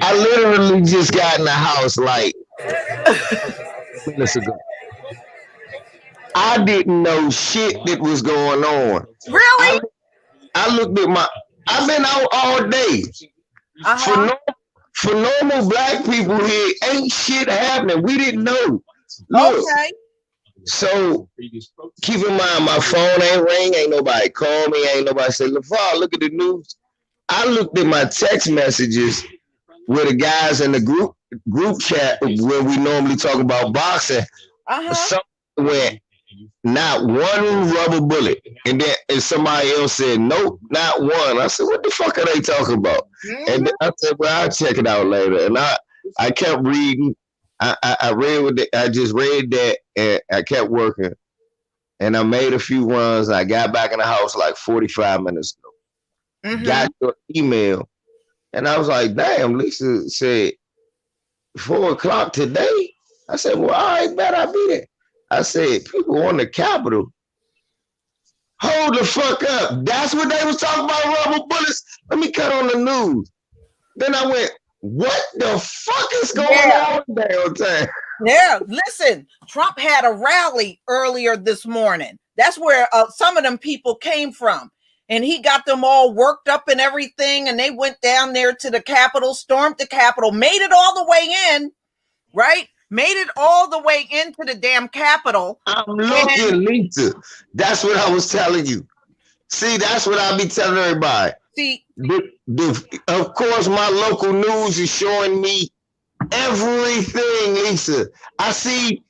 I literally just got in the house like minutes ago. I didn't know shit that was going on. Really? I looked at my. I've been out all day. For Uh-huh. for normal black people here, ain't shit happening. We didn't know. Look, Okay. so keep in mind, my phone ain't ring. Ain't nobody call me. Ain't nobody say, LeVar, look at the news. I looked at my text messages with the guys in the group chat where we normally talk about boxing. Uh-huh. Something went, not one rubber bullet. And then somebody else said, nope, not one. I said, what the fuck are they talking about? And then I said, well, I'll check it out later. And I kept reading. I read I just read that and I kept working. And I made a few runs. I got back in the house like 45 minutes ago. Got your email. And I was like, damn, Lisa said 4 o'clock today. I said, well, all right, bet I'll be there. I said, people on the Capitol. Hold the fuck up. That's what they was talking about, rubber bullets. Let me cut on the news. Then I went, what the fuck is going on downtown? Yeah, listen, Trump had a rally earlier this morning. That's where some of them people came from. And he got them all worked up and everything. And they went down there to the Capitol, stormed the Capitol, made it all the way in, right? Made it all the way into the damn Capitol. I'm looking, Lisa. That's what I was telling you. See, that's what I be telling everybody. See, of course, my local news is showing me everything, Lisa. I see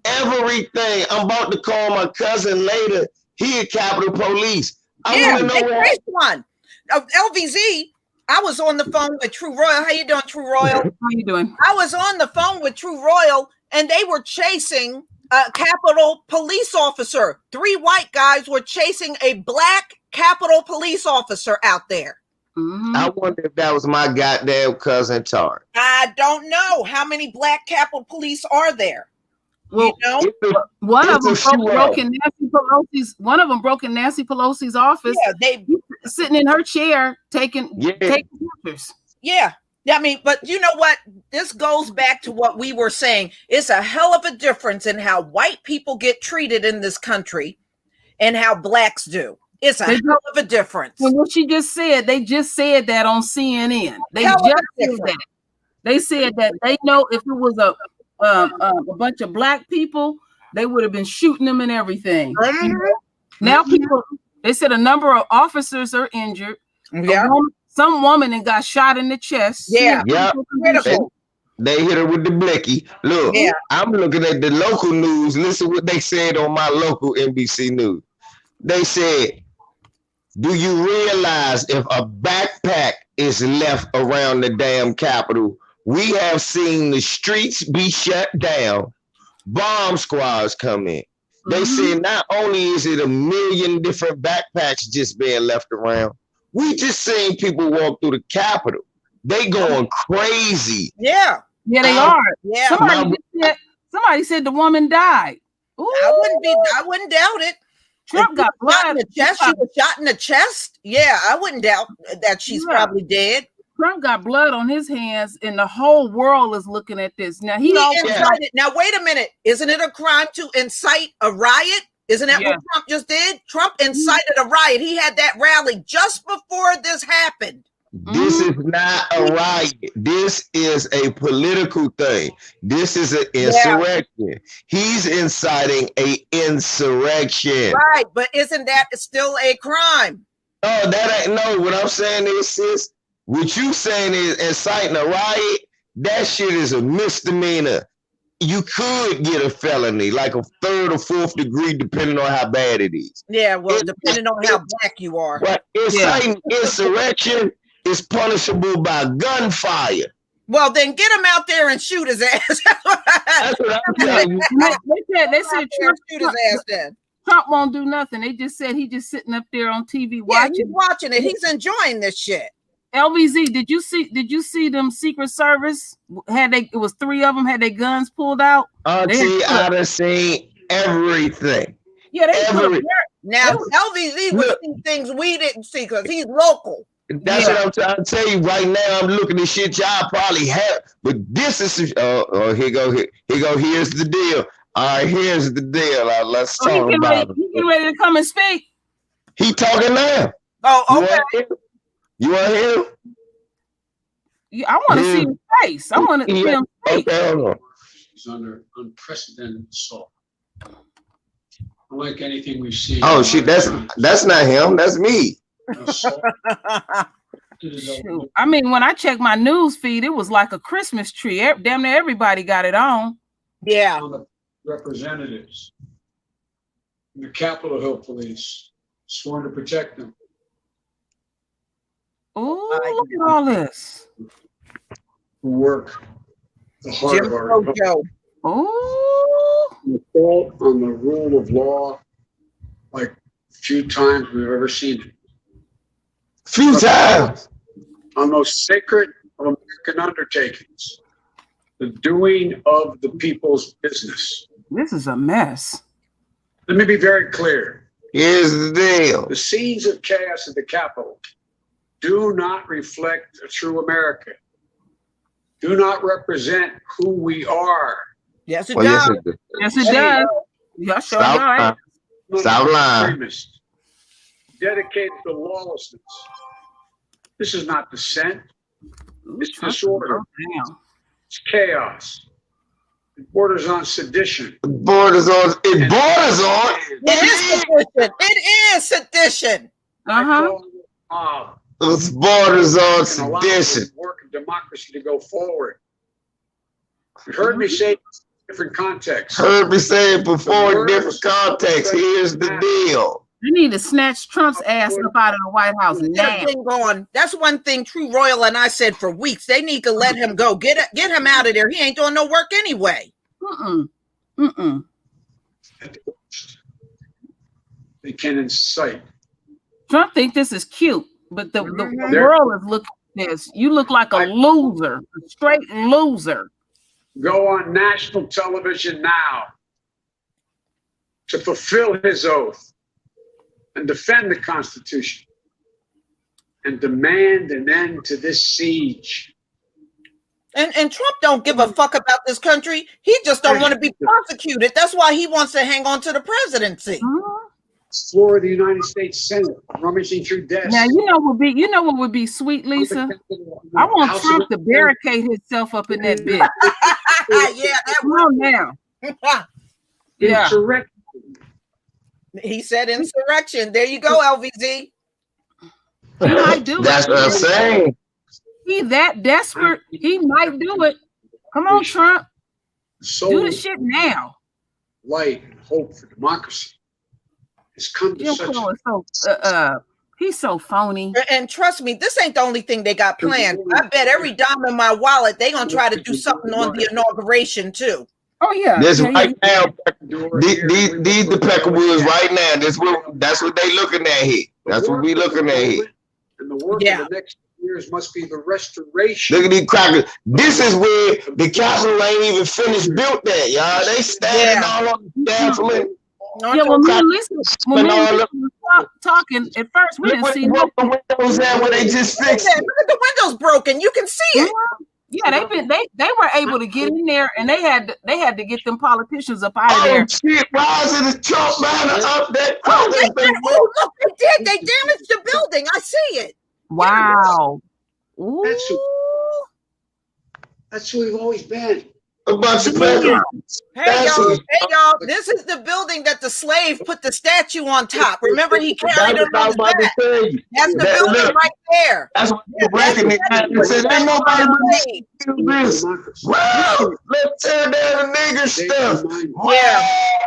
everything. I'm about to call my cousin later. He at Capitol Police. I want to know what one. LVZ. I was on the phone with True Royal. How you doing, True Royal? How you doing? I was on the phone with True Royal, and they were chasing a Capitol police officer. 3 white guys were chasing a black Capitol police officer out there. I wonder if that was my goddamn cousin Tart. I don't know. How many black Capitol Police are there? Well, you know? One of them broke in Nancy Pelosi's office. Yeah, they sitting in her chair taking pictures. Yeah. I mean, but you know what? This goes back to what we were saying. It's a hell of a difference in how white people get treated in this country and how blacks do. It's a hell of a difference. And what she just said, they just said that on CNN. They just said that. They said that they know if it was a bunch of black people, they would have been shooting them and everything. Now people, they said a number of officers are injured. Yeah. Some woman that got shot in the chest. Yeah. They hit her with the blicky. Look, I'm looking at the local news. Listen what they said on my local NBC News. They said, do you realize if a backpack is left around the damn Capitol, we have seen the streets be shut down, bomb squads come in. They said not only is it 1 million different backpacks just being left around, we just seen people walk through the Capitol. They going crazy. Yeah. Yeah, they are. Yeah. Somebody said the woman died. Ooh. I wouldn't doubt it. Trump got blood in the chest. She was shot in the chest. Yeah, I wouldn't doubt that she's probably dead. Trump got blood on his hands, and the whole world is looking at this. Now he incited. Now wait a minute. Isn't it a crime to incite a riot? Isn't that what Trump just did? Trump incited a riot. He had that rally just before this happened. This is not a riot. This is a political thing. This is an insurrection. He's inciting an insurrection. Right, but isn't that still a crime? Oh, that ain't no. What I'm saying is, sis, what you saying is inciting a riot. That shit is a misdemeanor. You could get a felony, like a 3rd or 4th degree, depending on how bad it is. Yeah, well, depending on how black you are. But inciting insurrection is punishable by gunfire. Well, then get him out there and shoot his ass. That's what I'm telling you. They said Trump shoot his ass then. Trump won't do nothing. They just said he just sitting up there on TV watching. He's watching it. He's enjoying this shit. LVZ, did you see them Secret Service? It was 3 of them had their guns pulled out. Auntie, I done seen everything. Yeah, now LVZ would see things we didn't see because he's local. That's what I'm trying to tell you. Right now, I'm looking at shit y'all probably have, but this is here go. Here's the deal. All right, here's the deal. Let's talk about it. You getting ready to come and speak? He talking now. Oh, okay. You want to hear him? I want to see his face. I want to see him speak. Okay, hold on. He's under unprecedented assault. Unlike anything we've seen. Oh shit, that's not him. That's me. Shoot. I mean, when I checked my news feed, it was like a Christmas tree. Damn near everybody got it on. Yeah. Representatives in the Capitol Hill Police sworn to protect them. Oh, look at all this. Who work the heart of our Joe. Oh, assault on the rule of law like few times we've ever seen it. Few times. On most sacred of American undertakings, the doing of the people's business. this is a mess. Let me be very clear. Here's the deal. The scenes of chaos at the Capitol do not reflect a true America. Do not represent who we are. Yes, it Well, does. Yes, it does. Y'all sure right. Stop lying. Extremists dedicated to lawlessness. This is not dissent. It's disorder. Damn. It's chaos. It borders on sedition. It borders on. It is sedition. It is sedition. It borders on sedition. Work of democracy to go forward. You heard me say different contexts. Heard me say it before in different contexts. Here's the deal. You need to snatch Trump's ass up out of the White House now. Going. That's one thing True Royal and I said for weeks. They need to let him go. Get him out of there. He ain't doing no work anyway. They can incite. Trump think this is cute, but the world is looking at this. You look like a loser, a straight loser. Go on national television now to fulfill his oath and defend the Constitution and demand an end to this siege. And Trump don't give a fuck about this country. He just don't want to be prosecuted. That's why he wants to hang on to the presidency. Floor of the United States Senate, rummaging through desks. Now you know what would be sweet, Lisa. I want Trump to barricade himself up in that bitch. Yeah, that one now. Yeah. Insurrection. He said insurrection. There you go, LVZ. He might do That's what I'm saying. He that desperate. He might do it. Come on, Trump. Do the shit now. Light and hope for democracy. Come to he's so phony. And trust me, this ain't the only thing they got planned. I bet every dime in my wallet, they gonna try to do something on the inauguration too. Oh yeah. This right now, these the Peckerwoods right now. That's what they looking at here. That's what we looking at here. And the work of the next years must be the restoration. Look at these crackers. This is where the Capitol ain't even finished built that, y'all. They standing all on the scaffolding. Yeah, when me and Lisa were talking at first, we didn't see what the windows at when they just fixed it. Look at the windows broken. You can see it. Yeah, they were able to get in there, and they had to get them politicians up out of there. Shit, why is it a Trump banner up there? Look, they did. They damaged the building. I see it. Wow. That's who we've always been. A bunch of people. Hey y'all, this is the building that the slave put the statue on top. Remember, he carried it on his back. That's the building right there. That's what you recognize. Ain't nobody do this. Wow, let's tear down the nigger stuff. Yeah,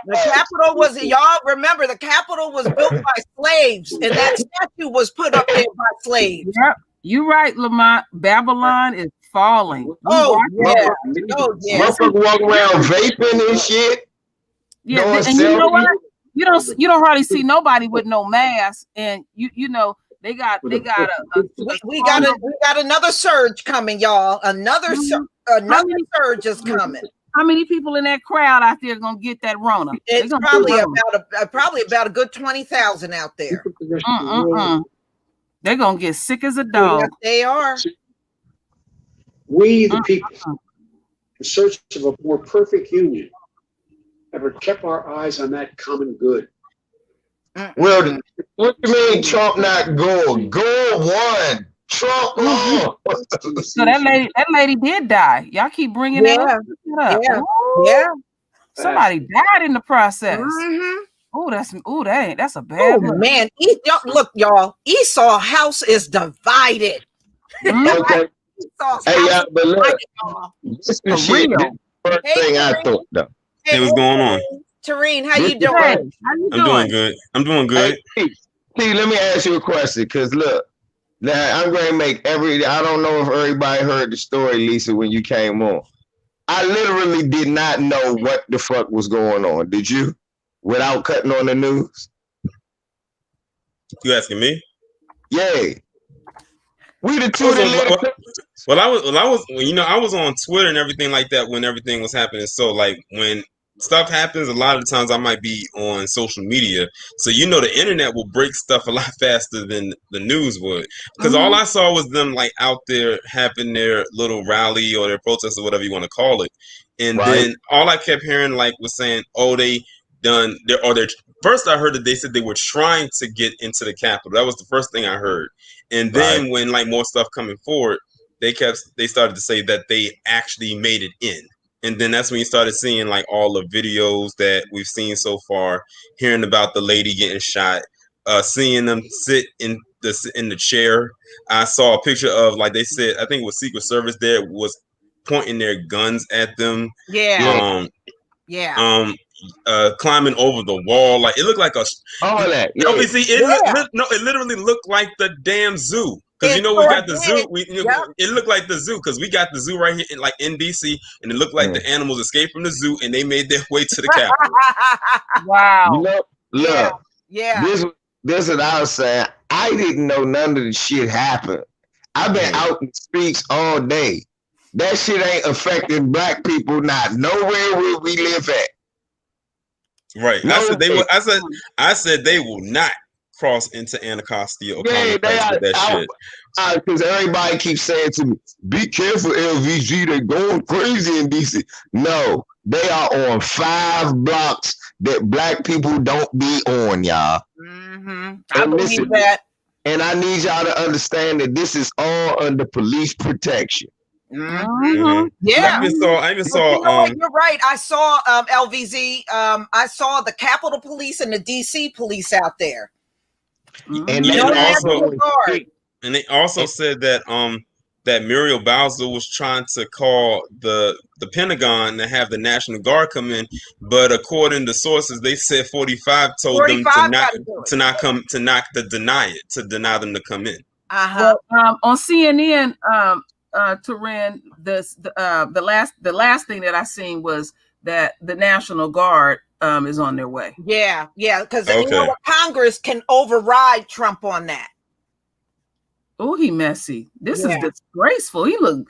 the Capitol was, y'all remember, the Capitol was built by slaves, and that statue was put up there by slaves. Yep, you're right, Lamont. Babylon is falling. Oh yeah. Motherfucker walk around vaping and shit. Yeah, and you know what? You don't hardly see nobody with no mask, and you know they got we got another surge coming, y'all. Another surge is coming. How many people in that crowd out there gonna get that Rona? It's probably about a good 20,000 out there. They're gonna get sick as a dog. Yes, they are. We, the people, in search of a more perfect union, ever kept our eyes on that common good. Well, what do you mean Trump not Gore? Gore won. Trump won. So that lady did die. Y'all keep bringing it up. Yeah. Ooh, Yeah. somebody died in the process. That's a bad one. Man, look, y'all. Esau house is divided. Okay. Esau's Hey, house y'all, but look, divided, y'all. this is shit. This is the first thing I thought though. Hey, what's going on? Tareen, how you This doing? Hey, how you doing? I'm doing good. Hey, T, let me ask you a question, because look, now I'm going to make I don't know if everybody heard the story, Lisa, when you came on. I literally did not know what the fuck was going on. Did you? Without cutting on the news? You asking me? Yeah. We the two I was on Twitter and everything like that when everything was happening. So like when stuff happens, a lot of times I might be on social media. So the internet will break stuff a lot faster than the news would. Because all I saw was them like out there having their little rally or their protest or whatever you want to call it. And then all I kept hearing like was saying, oh, they done they're first I heard that they said they were trying to get into the Capitol. That was the first thing I heard. And then when like more stuff coming forward, they started to say that they actually made it in. And then that's when you started seeing like all the videos that we've seen so far, hearing about the lady getting shot, seeing them sit in the chair. I saw a picture of, like they said, I think it was Secret Service there was pointing their guns at them. Yeah. Climbing over the wall, like it looked like all that. Yeah. Obviously, it literally looked like the damn zoo. Because we got the zoo. It looked like the zoo because we got the zoo right here, in DC, and it looked like the animals escaped from the zoo and they made their way to the Capitol. Wow. Look. Yeah. This is what I was saying. I didn't know none of the shit happened. I've been out in the streets all day. That shit ain't affecting black people not nowhere where we live at. Right. No, I said they will not cross into Anacostia or that shit. Because everybody keeps saying to me, be careful, LVG, they're going crazy in DC. No, they are on 5 blocks that black people don't be on, y'all. I believe that. And I need y'all to understand that this is all under police protection. Yeah. I even saw you're right. I saw LVZ. I saw the Capitol Police and the DC Police out there. And they also said that that Muriel Bowser was trying to call the Pentagon to have the National Guard come in, but according to sources, they said 45 told them to deny them to come in. Well, on CNN, Taryn, the last thing that I seen was that the National Guard is on their way. Yeah, because Congress can override Trump on that. Oh, he messy. This is disgraceful. He look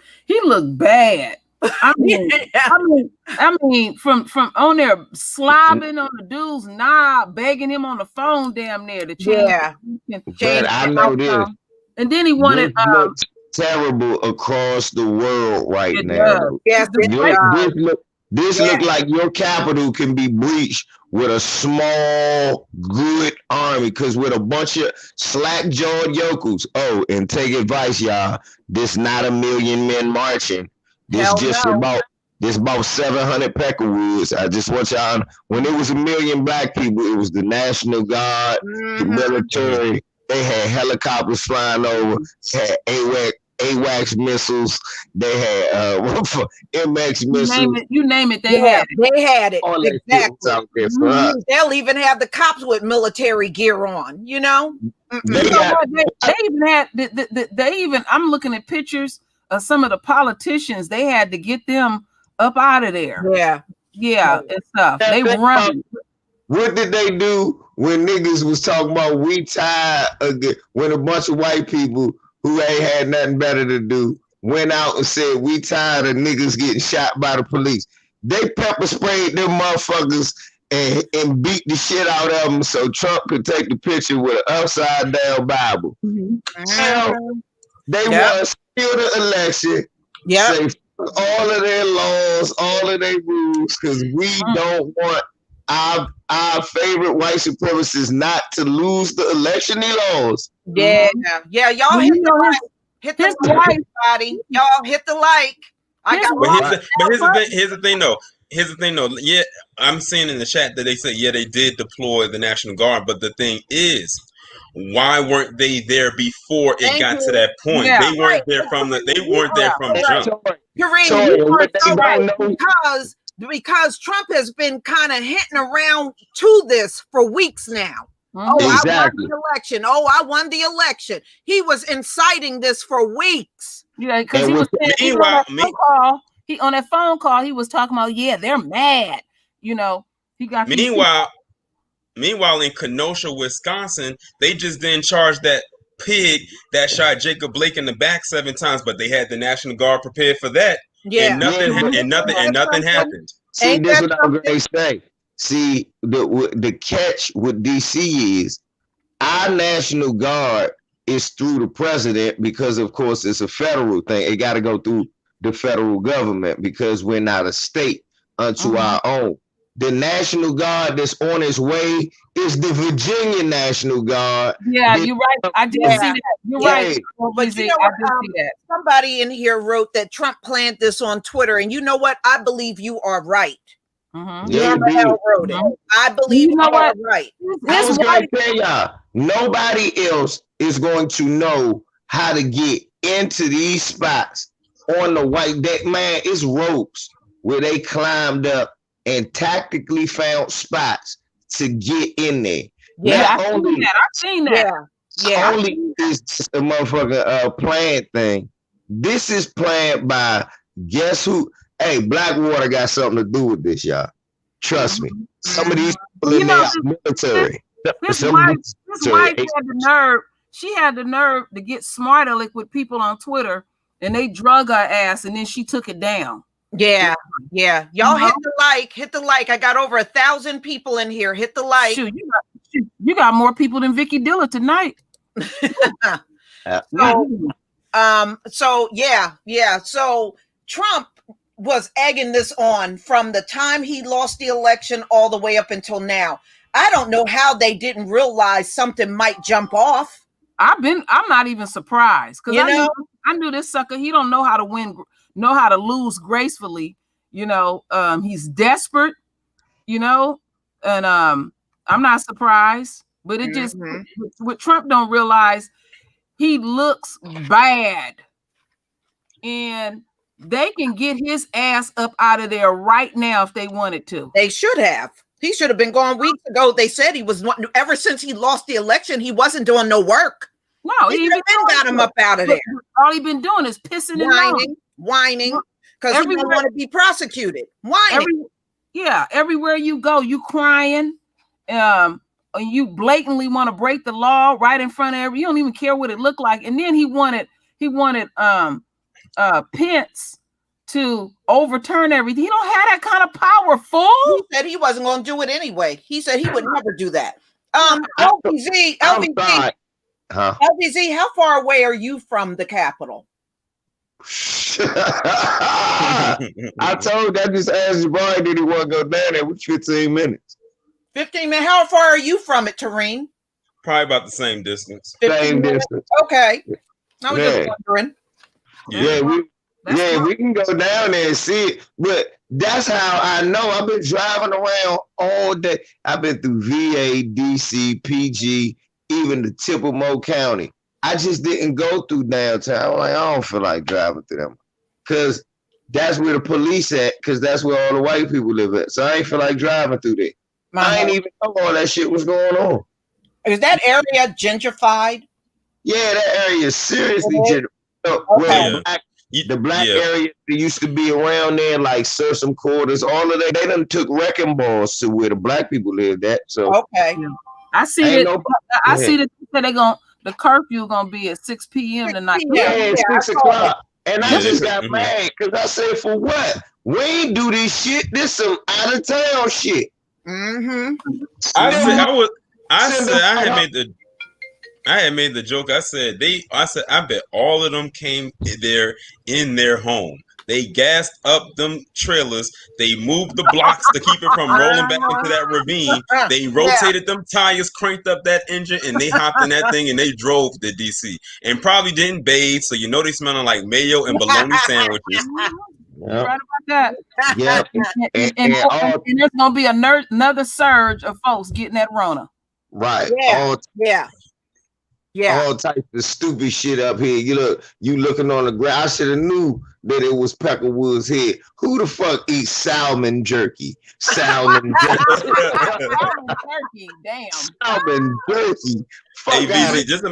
bad. I mean, from on there slobbing on the dude's knob, begging him on the phone, damn near to change. But I know this. And then he wanted terrible across the world right now. Does. Yes, this look like your capital can be breached with a small, good army, because with a bunch of slack-jawed yokels. Oh, and take advice, y'all. This not 1 million men marching. This about 700 Peckerwoods. I just want y'all, when it was 1 million black people, it was the National Guard, the military. They had helicopters flying over, had AWACS missiles, they had MX missiles. You name it, they had it. They had it. All Exactly. They'll even have the cops with military gear on, you know? They even had I'm looking at pictures of some of the politicians. They had to get them up out of there. Yeah, and stuff. They run. What did they do when niggas was talking about we tired again? When a bunch of white people who ain't had nothing better to do went out and said we tired of niggas getting shot by the police. They pepper sprayed them motherfuckers and beat the shit out of them so Trump could take the picture with an upside down Bible. Now, they want to steal the election, say all of their laws, all of their rules, because we don't want our favorite white supremacists not to lose the election laws. Yeah, y'all hit the like. Hit the like, buddy. Y'all hit the like. Here's the thing though. Yeah, I'm seeing in the chat that they said, yeah, they did deploy the National Guard, but the thing is, why weren't they there before it got to that point? Yeah, they weren't there from jump. Because Trump has been kind of hitting around to this for weeks now. Oh, exactly. I won the election. He was inciting this for weeks. Yeah, because he was saying on that phone call, he was talking about, yeah, they're mad. You know, he got Meanwhile, in Kenosha, Wisconsin, they just didn't charge that pig that shot Jacob Blake in the back 7 times, but they had the National Guard prepared for that. Yeah, and nothing happened. See, this is what I'm going to say. See, the catch with DC is our National Guard is through the president because, of course, it's a federal thing. It got to go through the federal government because we're not a state unto our own. The National Guard that's on its way is the Virginia National Guard. Yeah, you're right. I did see that. You're right. But you know what, somebody in here wrote that Trump planned this on Twitter, and you know what? I believe you are right. Yeah, wrote it. I believe you are right. I was going to tell y'all, nobody else is going to know how to get into these spots on the white deck. Man, it's ropes where they climbed up and tactically found spots to get in there. Yeah, I've seen that. Yeah. Only is a motherfucking planned thing. This is planned by guess who? Hey, Blackwater got something to do with this, y'all. Trust me. Some of these people in there are military. This wife had the nerve. She had the nerve to get smart aleck with people on Twitter, and they drug her ass, and then she took it down. Yeah. Y'all hit the like. I got over 1,000 people in here. Hit the like. Shoot, you got more people than Vicky Diller tonight. So Trump was egging this on from the time he lost the election all the way up until now. I don't know how they didn't realize something might jump off. I'm not even surprised because I knew this sucker. He don't know how to win, know how to lose gracefully. He's desperate, and I'm not surprised. But it just what Trump don't realize, he looks bad, and they can get his ass up out of there right now if they wanted to. They should have. He should have been gone weeks ago. They said he was, ever since he lost the election, he wasn't doing no work. No, he even got him up out of there. All he been doing is pissing and whining, because he don't want to be prosecuted. Whining. Everywhere you go, you crying. You blatantly want to break the law right in front of you don't even care what it looked like. And then he wanted Pence to overturn everything. He don't have that kind of power, fool. He said he wasn't going to do it anyway. He said he would never do that. LBZ, how far away are you from the Capitol? I told that just asked Brian, did he want to go down there with 15 minutes? 15 minutes. How far are you from it, Tareen? Probably about the same distance. Same distance. Okay. I was just wondering. We can go down there and see it. But that's how I know. I've been driving around all day. I've been through VA, DC, PG, even the tip of Mo County. I just didn't go through downtown. I don't feel like driving through them. Because that's where the police at, because that's where all the white people live at. So I ain't feel like driving through there. I ain't even know all that shit was going on. Is that area gentrified? Yeah, that area is seriously gentrified. Well, the black area that used to be around there, like Sursum Quarters, all of that, they done took wrecking balls to where the black people lived at. So I see it. I see that the curfew gonna be at 6 p.m. tonight. Yeah, 6 o'clock. And I just got mad because I said, for what? We ain't do this shit. This some out of town shit. Mm-hmm. I had made the joke. I said I bet all of them came there in their home. They gassed up them trailers. They moved the blocks to keep it from rolling back into that ravine. They rotated them tires, cranked up that engine, and they hopped in that thing and they drove to DC. And probably didn't bathe, so you know they smelling like mayo and bologna sandwiches. Right about that. Yeah. And there's gonna be another surge of folks getting that Rona. Right. All types of stupid shit up here. You looking on the ground. I should have knew that it was Peckerwood's head. Who the fuck eats salmon jerky? Salmon jerky. Damn. Salmon jerky. Hey, VZ, just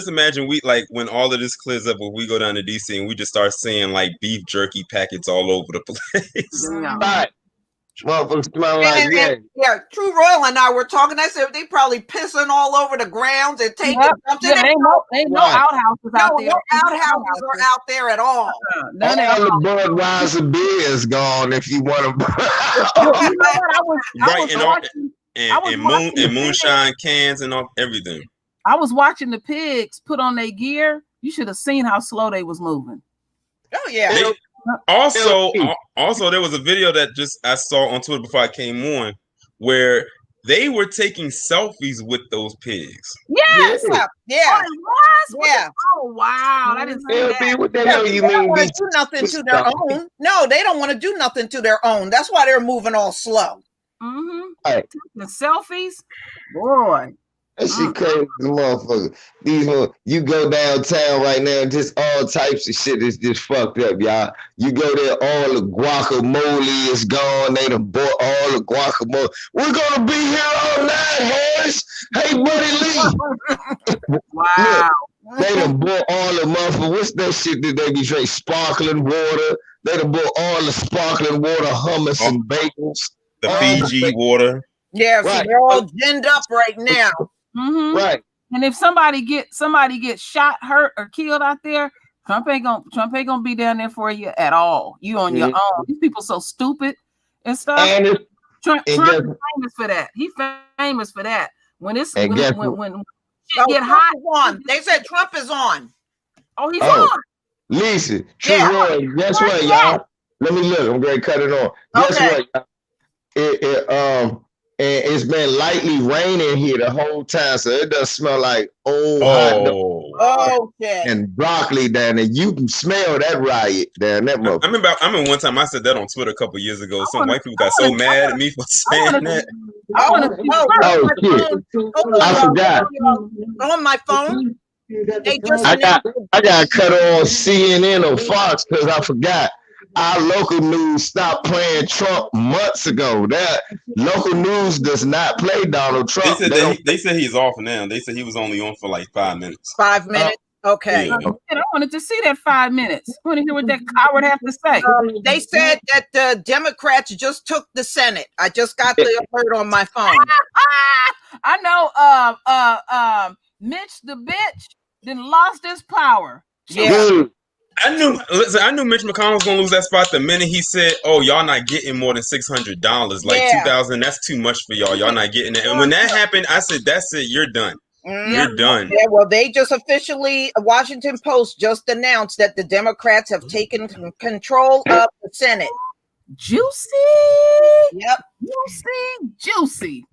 imagine we like when all of this clears up, when we go down to DC and we just start seeing like beef jerky packets all over the place. Right. Motherfuckers smell like yeah. True Royal and I were talking. I said they probably pissing all over the grounds and taking something. Yeah, ain't no outhouses out there. No outhouses are out there at all. all the Budweiser beers gone if you want to. And moonshine cans and everything. I was watching the pigs put on their gear. You should have seen how slow they was moving. Oh yeah. Also, there was a video that I saw on Twitter before I came on, where they were taking selfies with those pigs. Yes. Yeah. Oh wow! I didn't see that. What the hell you mean? They don't want to do nothing to their own. No, they don't want to do nothing to their own. That's why they're moving all slow. Mm-hmm. Right. The selfies, boy. That shit crazy, motherfucker. You go downtown right now, and just all types of shit is just fucked up, y'all. You go there, all the guacamole is gone. They done bought all the guacamole. We're gonna be here all night, Harris. Hey, Buddy Lee. Wow. Look, they done bought all the motherfuckers. What's that shit that they be drinking? Sparkling water. They done bought all the sparkling water, hummus and bagels. The Fiji water. Yeah, right. So they're all ginned up right now. Mm-hmm. Right. And if somebody gets shot, hurt, or killed out there, Trump ain't gonna be down there for you at all. You on your own. These people so stupid and stuff. And Trump is famous for that. He's famous for that. When shit get hot, on. They said Trump is on. Oh, he's on. Listen, Roy, guess what, y'all? Let me look. I'm gonna cut it on. Guess what, y'all? It's been lightly raining here the whole time, so it does smell like hot dog and broccoli down there. You can smell that riot down that motherfucker. I remember one time I said that on Twitter a couple of years ago. Some white people got so mad at me for saying that. I forgot. On my phone. I got cut on CNN or Fox because I forgot. Our local news stopped playing Trump months ago. That local news does not play Donald Trump. They said he's off now. They said he was only on for like 5 minutes. 5 minutes? Okay. Yeah. I wanted to see that 5 minutes. I want to hear what that coward have to say. They said that the Democrats just took the Senate. I just got the alert on my phone. I know Mitch the bitch then lost his power. Yeah. I knew Mitch McConnell was gonna lose that spot the minute he said, "Oh, y'all not getting more than $600. Like $2,000, that's too much for y'all. Y'all not getting it." And when that happened, I said, "That's it. You're done. You're done." Yeah. Well, they just officially, Washington Post just announced that the Democrats have taken control of the Senate. Juicy. Yep. Juicy.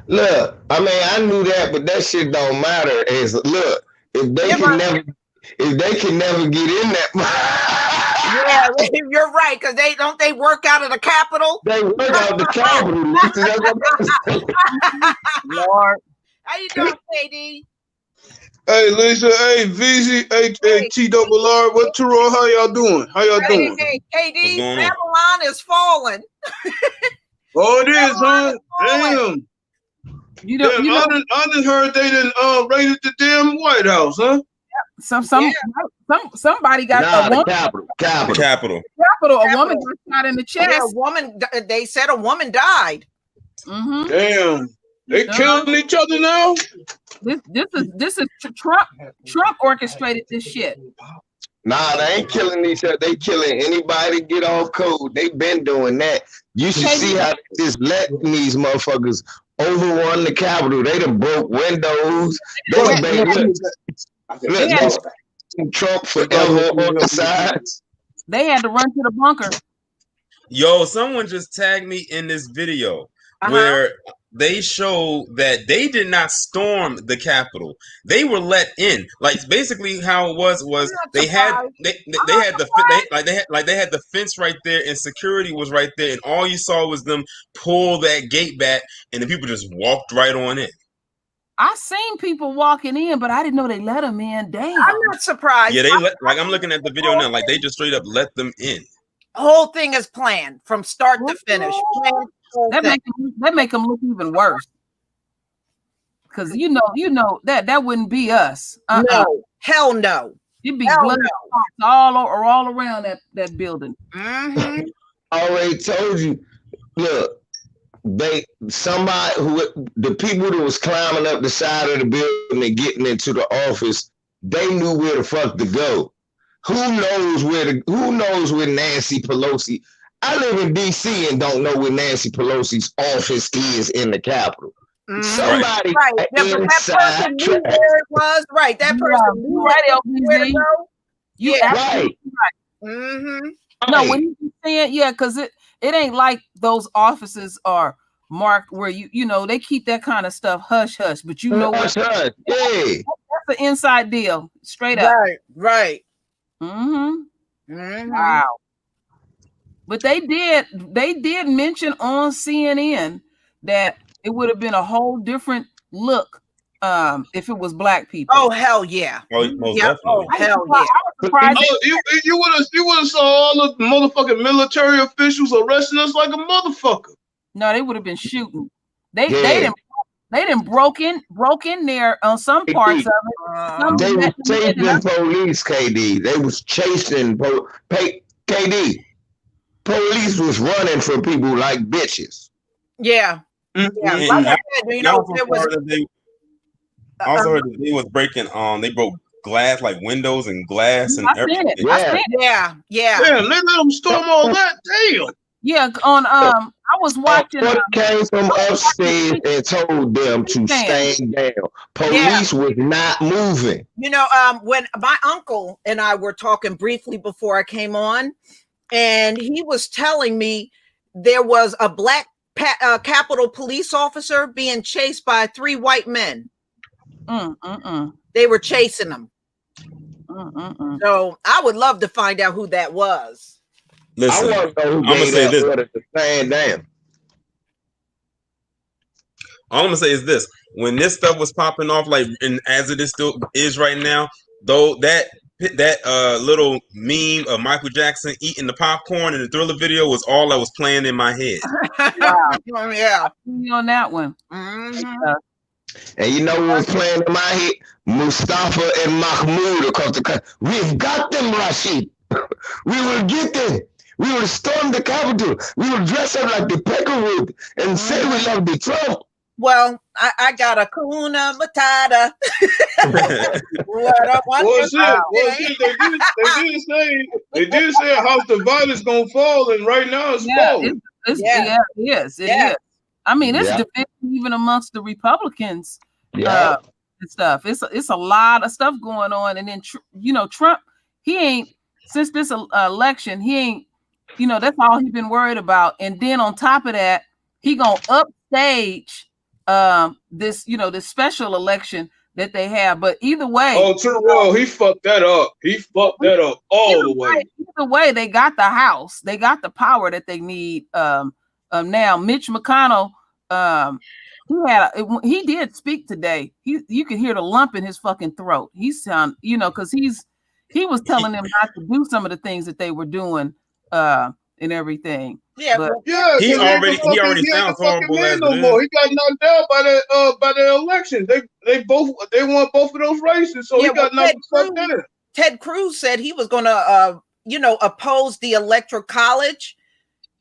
Look, I mean, I knew that, but that shit don't matter. If they can never get in that. Yeah, you're right, because they work out of the Capitol. They work out of the Capitol. Lord. How you doing, KD? Hey, Lisa. Hey, VZ. Hey, T-Double-R. What, Terrell? How y'all doing? Doing? Hey, KD, Babylon is falling. Oh, it is, huh? Damn. I done heard they done raided the damn White House, huh? Somebody got a woman. Capitol. A woman got shot in the chest. Yeah, a woman. They said a woman died. Mm-hmm. Damn, they killing each other now. This is Trump. Trump orchestrated this shit. Nah, they ain't killing each other. They killing anybody get off code. They been doing that. You should see how they just letting these motherfuckers overrun the Capitol. They done broke windows. They done look, Trump forever on the sides. They had to run to the bunker. Yo, someone just tagged me in this video where they show that they did not storm the Capitol. They were let in. Like basically how it was they had the fence right there and security was right there, and all you saw was them pull that gate back and the people just walked right on in. I seen people walking in, but I didn't know they let them in. Damn. I'm not surprised. Yeah, I'm looking at the video now. Like they just straight up let them in. The whole thing is planned from start to finish. That make them look even worse. Because you know that wouldn't be us. No, hell no. It'd be blood all around that building. Mm-hmm. I already told you. Look, the people that was climbing up the side of the building and getting into the office, they knew where the fuck to go. Who knows where Nancy Pelosi? I live in DC and don't know where Nancy Pelosi's office is in the Capitol. Mm-hmm. Somebody that person knew where it was. Right. That person knew where to go. Yeah, right. Mm-hmm. No, when you saying because it ain't like those offices are marked where you know they keep that kind of stuff hush hush, but you know hush hush. Yeah. That's an inside deal, straight up. Right. Wow. But they did mention on CNN that it would have been a whole different look if it was black people. Oh hell yeah! Most definitely. Oh hell yeah! I was surprised. You would have saw all the motherfucking military officials arresting us like a motherfucker. No, they would have been shooting. They didn't broke in there on some parts of it. They were chasing police, KD. They was chasing KD. Police was running for people like bitches. Yeah. Mm-hmm. Yeah. Like I said, you know, I also heard that they was breaking they broke glass, like windows and glass and everything. Yeah. Damn, they let them storm all that. Damn. Yeah, on I was watching. Came from upstairs and told them to stand down. Police was not moving. You know, when my uncle and I were talking briefly before I came on, and he was telling me there was a black Capitol police officer being chased by 3 white men. They were chasing him. So I would love to find out who that was. Listen, I want to know who gave that order to stand down. All I'm gonna say is this: when this stuff was popping off, like, and as it is still is right now, though that little meme of Michael Jackson eating the popcorn in the Thriller video was all that was playing in my head. Wow. Yeah, on that one. And you know what was playing in my head? Mustafa and Mahmoud across the country. We've got them, Rashid. We will get them. We will storm the Capitol. We will dress up like the Peckerwood and say we love the Trump. Well, I got a Kuna Matata. They did say House Divided's gonna fall, and right now it's falling. It is. I mean, it's division even amongst the Republicans and stuff. It's a lot of stuff going on, and then Trump, he ain't since this election, he ain't. That's all he's been worried about. And then on top of that, he gonna upstage this special election that they have. But either way, he fucked that up. He fucked that up all the way. Either way, they got the House. They got the power that they need. Now Mitch McConnell, he did speak today. You could hear the lump in his fucking throat. He sound, because he was telling them not to do some of the things that they were doing. And everything. He already sounds horrible as no more. He got knocked out by the election. They won both of those races, so he got knocked out. Ted Cruz said he was going to oppose the Electoral College,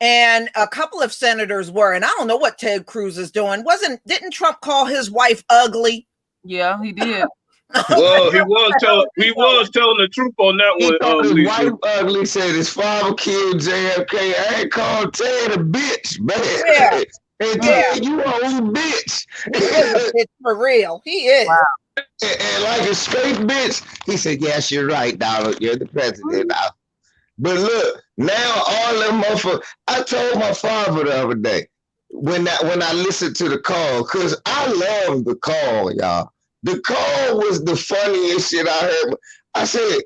and a couple of senators were. And I don't know what Ted Cruz is doing. Didn't Trump call his wife ugly? Yeah, he did. Well, he was telling the truth on that He thought one. his wife ugly, said his father killed JFK. I ain't called Ted a bitch, man. Yeah. And Ted, you a old bitch. He is a bitch for real. He is. Wow. And like a straight bitch, he said, yes, you're right, Donald. You're the president now. But look, now all them motherfuckers, I told my father the other day, when I listened to the call, because I love the call, y'all. The call was the funniest shit I heard. I said,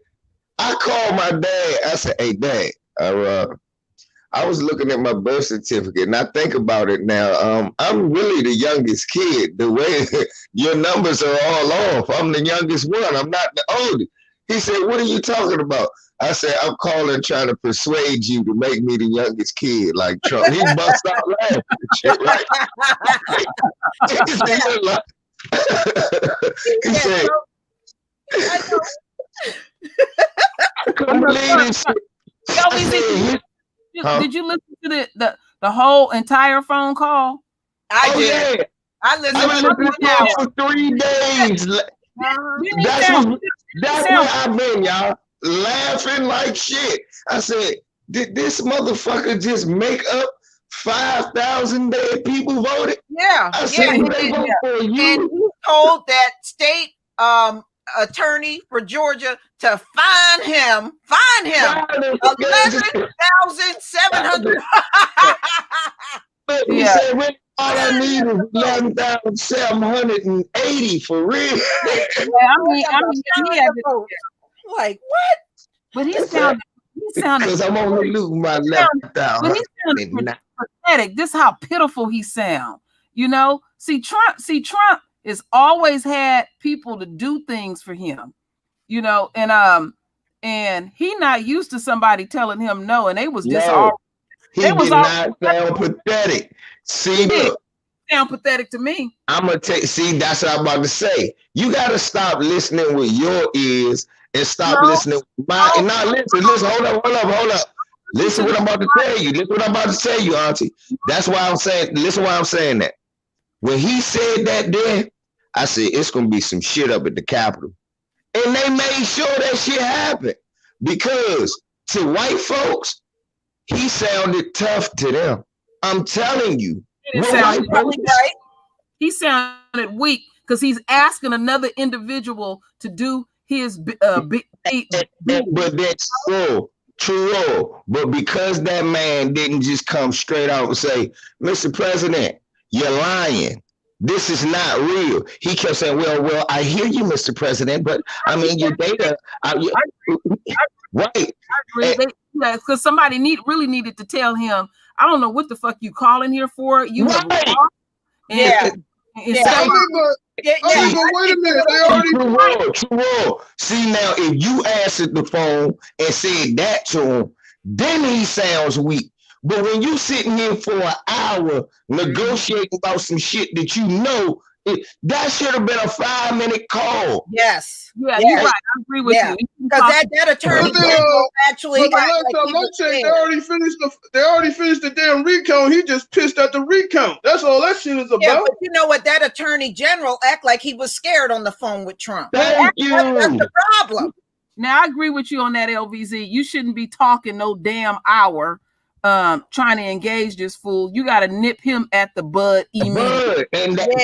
I called my dad. I said, hey, Dad, I was looking at my birth certificate, and I think about it now. I'm really the youngest kid. The way your numbers are all off. I'm the youngest one. I'm not the oldest. He said, what are you talking about? I said, I'm calling trying to persuade you to make me the youngest kid like Trump. He bust out laughing. Shit, like, he said, I couldn't believe this shit. Did you listen to the whole entire phone call? I did. Yeah. I listened I to listened to it for 3 days. That's where I've been, y'all. Laughing like shit. I said, did this motherfucker just make up 5,000 dead people voted? Yeah. I said, he who they did, vote for? And You? he told that state attorney for Georgia to fine him 11,700. He said, really, all I need is 11,780 for real. Yeah, I mean, he had to, like what? but he sounded Because I'm only losing my left down. But he sounded pathetic. This is how pitiful he sound. You know, see, Trump has always had people to do things for him. You know, and he not used to somebody telling him no, and they was just all. He did not sound pathetic. See, look. Sound pathetic to me. I'm gonna see, that's what I'm about to say. You gotta stop listening with your ears and stop listening with mine. Now listen, hold up. Listen what I'm about to tell you. Listen what I'm about to tell you, Auntie. That's why I'm saying, listen why I'm saying that. When he said that then, I said it's gonna be some shit up at the Capitol. And they made sure that shit happened. Because to white folks, he sounded tough to them. I'm telling you. He sounded weak because he's asking another individual to do his but that's true. But because that man didn't just come straight out and say, Mr. President, you're lying. This is not real. He kept saying, well, I hear you, Mr. President, but I mean, your data. Right. Because somebody really needed to tell him, I don't know what the fuck you calling here for. You right. Wait a minute. They already True. See, now, if you answered the phone and said that to him, then he sounds weak. But when you sitting here for an hour negotiating about some shit that you know, that should have been a 5-minute call. Yes. Yeah, you're right. I agree with you. Because that attorney actually. They already finished the damn recount. He just pissed at the recount. That's all that shit is about. Yeah, but you know what? That attorney general act like he was scared on the phone with Trump. Thank you. That's the problem. Now I agree with you on that, LVZ. You shouldn't be talking no damn hour. Trying to engage this fool. You got to nip him at the bud immediately. And that's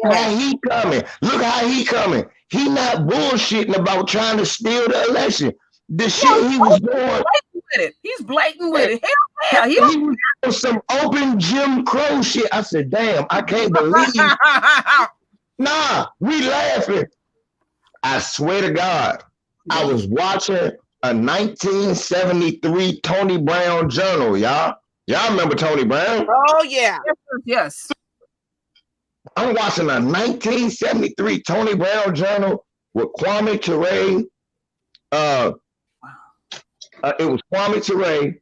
how he coming. Look how he coming. He not bullshitting about trying to steal the election. The shit he was doing. He's blatant with it. Hell yeah. He was doing some open Jim Crow shit. I said, damn, I can't believe. Nah, we laughing. I swear to God, I was watching a 1973 Tony Brown journal, y'all. Y'all remember Tony Brown? Oh, yeah. Yes. I'm watching a 1973 Tony Brown journal with Kwame Ture. It was Kwame Ture.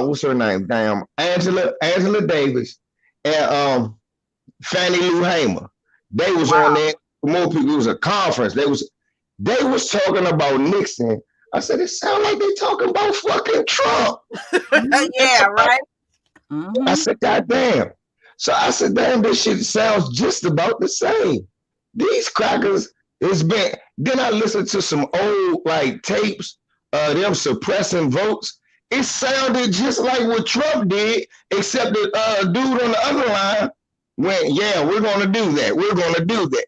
What's her name? Damn. Angela Davis and Fannie Lou Hamer. They was on there. More people. It was a conference. They was talking about Nixon. I said, it sounds like they talking about fucking Trump. Yeah, right. I said, God damn. So I said, damn, this shit sounds just about the same. These crackers It's been. Then I listened to some old like tapes, them suppressing votes. It sounded just like what Trump did, except the dude on the other line went, "Yeah, we're gonna do that. We're gonna do that."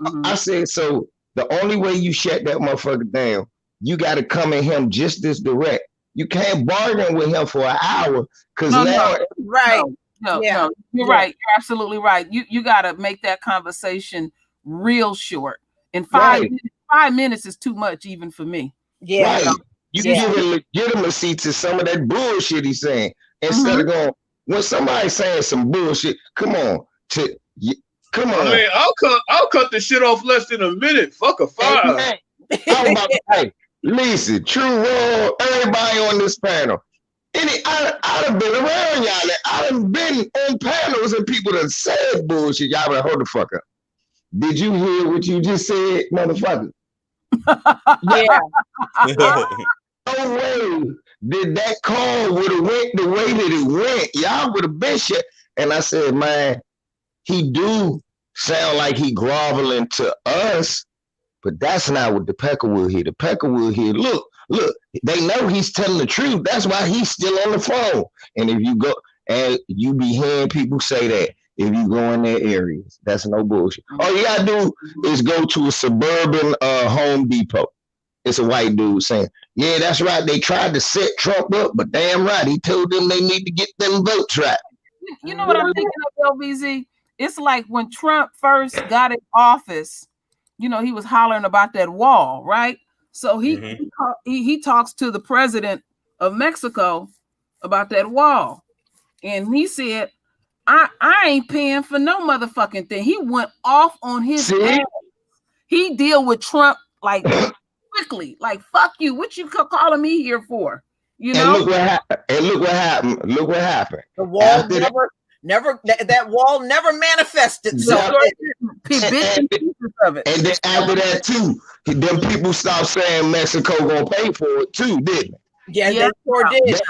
Mm-hmm. I said, so the only way you shut that motherfucker down, you got to come at him just this direct. You can't bargain with him for an hour because right. No, you're right. You're absolutely right. You got to make that conversation real short. And 5 minutes is too much even for me. Yeah. Right. You give a legitimacy to some of that bullshit he's saying instead of going, when somebody's saying some bullshit, come on. Come on. I mean, I'll cut the shit off less than a minute. Fuck a 5. I was about to say, Lisa, True World, everybody on this panel. I'd have been around y'all. I'd have been on panels and people that said bullshit. Y'all better hold the fuck up. Did you hear what you just said, motherfucker? Yeah. No way did that call would have went the way that it went. Y'all would have been shit. And I said, man, he do sound like he groveling to us, but that's not what the Peckerwood hear. The Peckerwood hear, look, they know he's telling the truth. That's why he's still on the phone. And if you go, and you be hearing people say that, if you go in their areas, that's no bullshit. All you gotta do is go to a suburban Home Depot. It's a white dude saying, yeah, that's right. They tried to set Trump up, but damn right. He told them they need to get them votes right. You know what I'm thinking of, LBZ? It's like when Trump first got in office, you know, he was hollering about that wall, right? So he talks to the president of Mexico about that wall. And he said, I ain't paying for no motherfucking thing. He went off on his ass. He deal with Trump like quickly, like fuck you. What you calling me here for? You know. And look what happened. Look what happened. The wall that wall never manifested. So and then after that too, them people stopped saying Mexico gonna pay for it too, didn't they? Yeah, they sure did.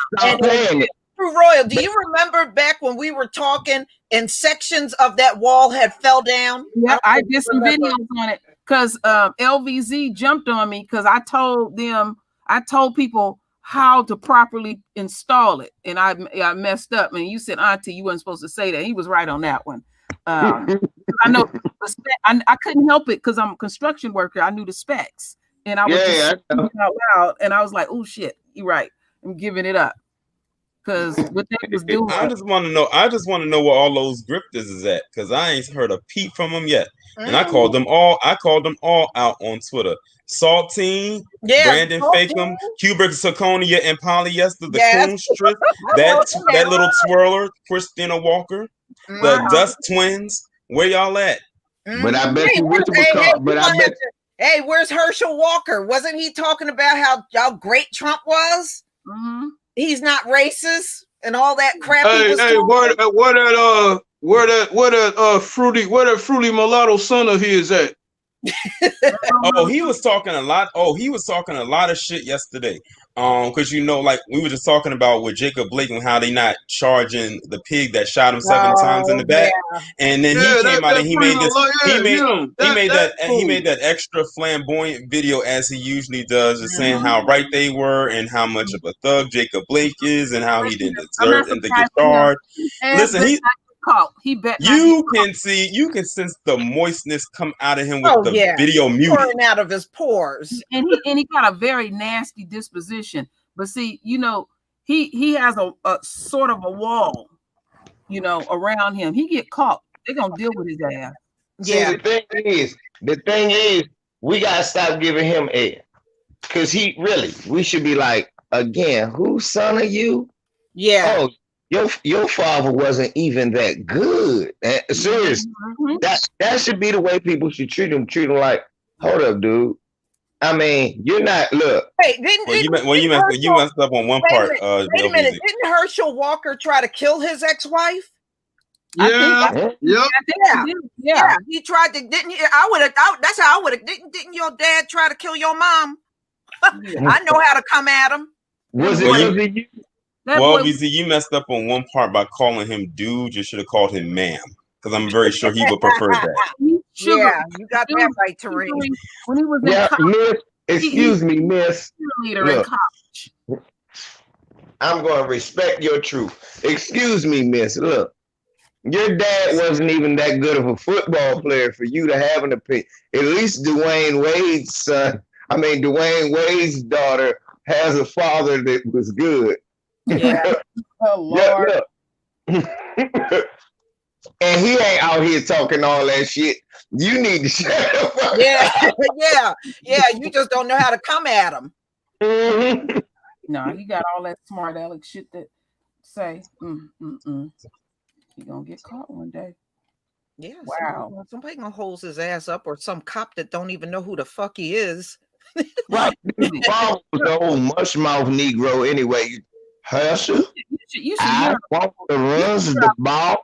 True Royal, do you remember back when we were talking and sections of that wall had fell down? Yeah, I did some videos on it because LVZ jumped on me because I told people how to properly install it, and I messed up. And you said, Auntie, you weren't supposed to say that. He was right on that one. I know I couldn't help it because I'm a construction worker. I knew the specs, and I was just out loud, and I was like, "Oh shit, you're right. I'm giving it up." Because what they was doing, I just want to know where all those grifters is at. Because I ain't heard a peep from them yet, and I called them all out on Twitter. Saltine, Brandon Fakem, Hubert Saconia, and Polyester, the Coonstrip, that little twirler, Christina Walker, the Dust Twins. Where y'all at? But I bet you hey, where's Herschel Walker? Wasn't he talking about how great Trump was? Mm-hmm. He's not racist and all that crap. Hey, where that fruity mulatto son of his at? Oh, he was talking a lot. He was talking a lot of shit yesterday. Because you know, like we were just talking about with Jacob Blake and how they not charging the pig that shot him 7 times in the back, and then he came out and he made that extra flamboyant video as he usually does, just saying how right they were and how much of a thug Jacob Blake is and how he didn't deserve him to get charged. Listen, you can sense the moistness come out of him with the video muted, pouring out of his pores, and he got a very nasty disposition. But see, you know, he has a sort of a wall, you know, around him. He get caught, they're gonna deal with his ass. Yeah. See, the thing is, we gotta stop giving him air, because we should be like, again, whose son are you? Yeah. Oh, your father wasn't even that good. Seriously, that should be the way people should treat him. Treat him like, hold up, dude. I mean, you're not. Look. Hey, you messed up on one part. Wait a minute. Didn't Herschel Walker try to kill his ex-wife? Yeah. He tried to. Didn't he? That's how I would have. Didn't your dad try to kill your mom? I know how to come at him. Was it you? Well, BZ, you messed up on one part by calling him dude. You should have called him ma'am. because I'm very sure he would prefer that. Yeah, you got that right, Tariq. When he was in college, Miss, excuse me, Miss. cheerleader in college. I'm going to respect your truth. Excuse me, Miss. Look, your dad wasn't even that good of a football player for you to have an opinion. At least Dwayne Wade's daughter has a father that was good. Yeah. Oh, Lord. Yeah. And he ain't out here talking all that shit. You need to shut up. Yeah. You just don't know how to come at him. Mm-hmm. No, he got all that smart aleck shit that say, he gonna get caught one day. Yeah. Wow. Somebody gonna hold his ass up, or some cop that don't even know who the fuck he is. Right. Bob was the old mushmouth Negro anyway. Herschel, You should I hear want to run the ball.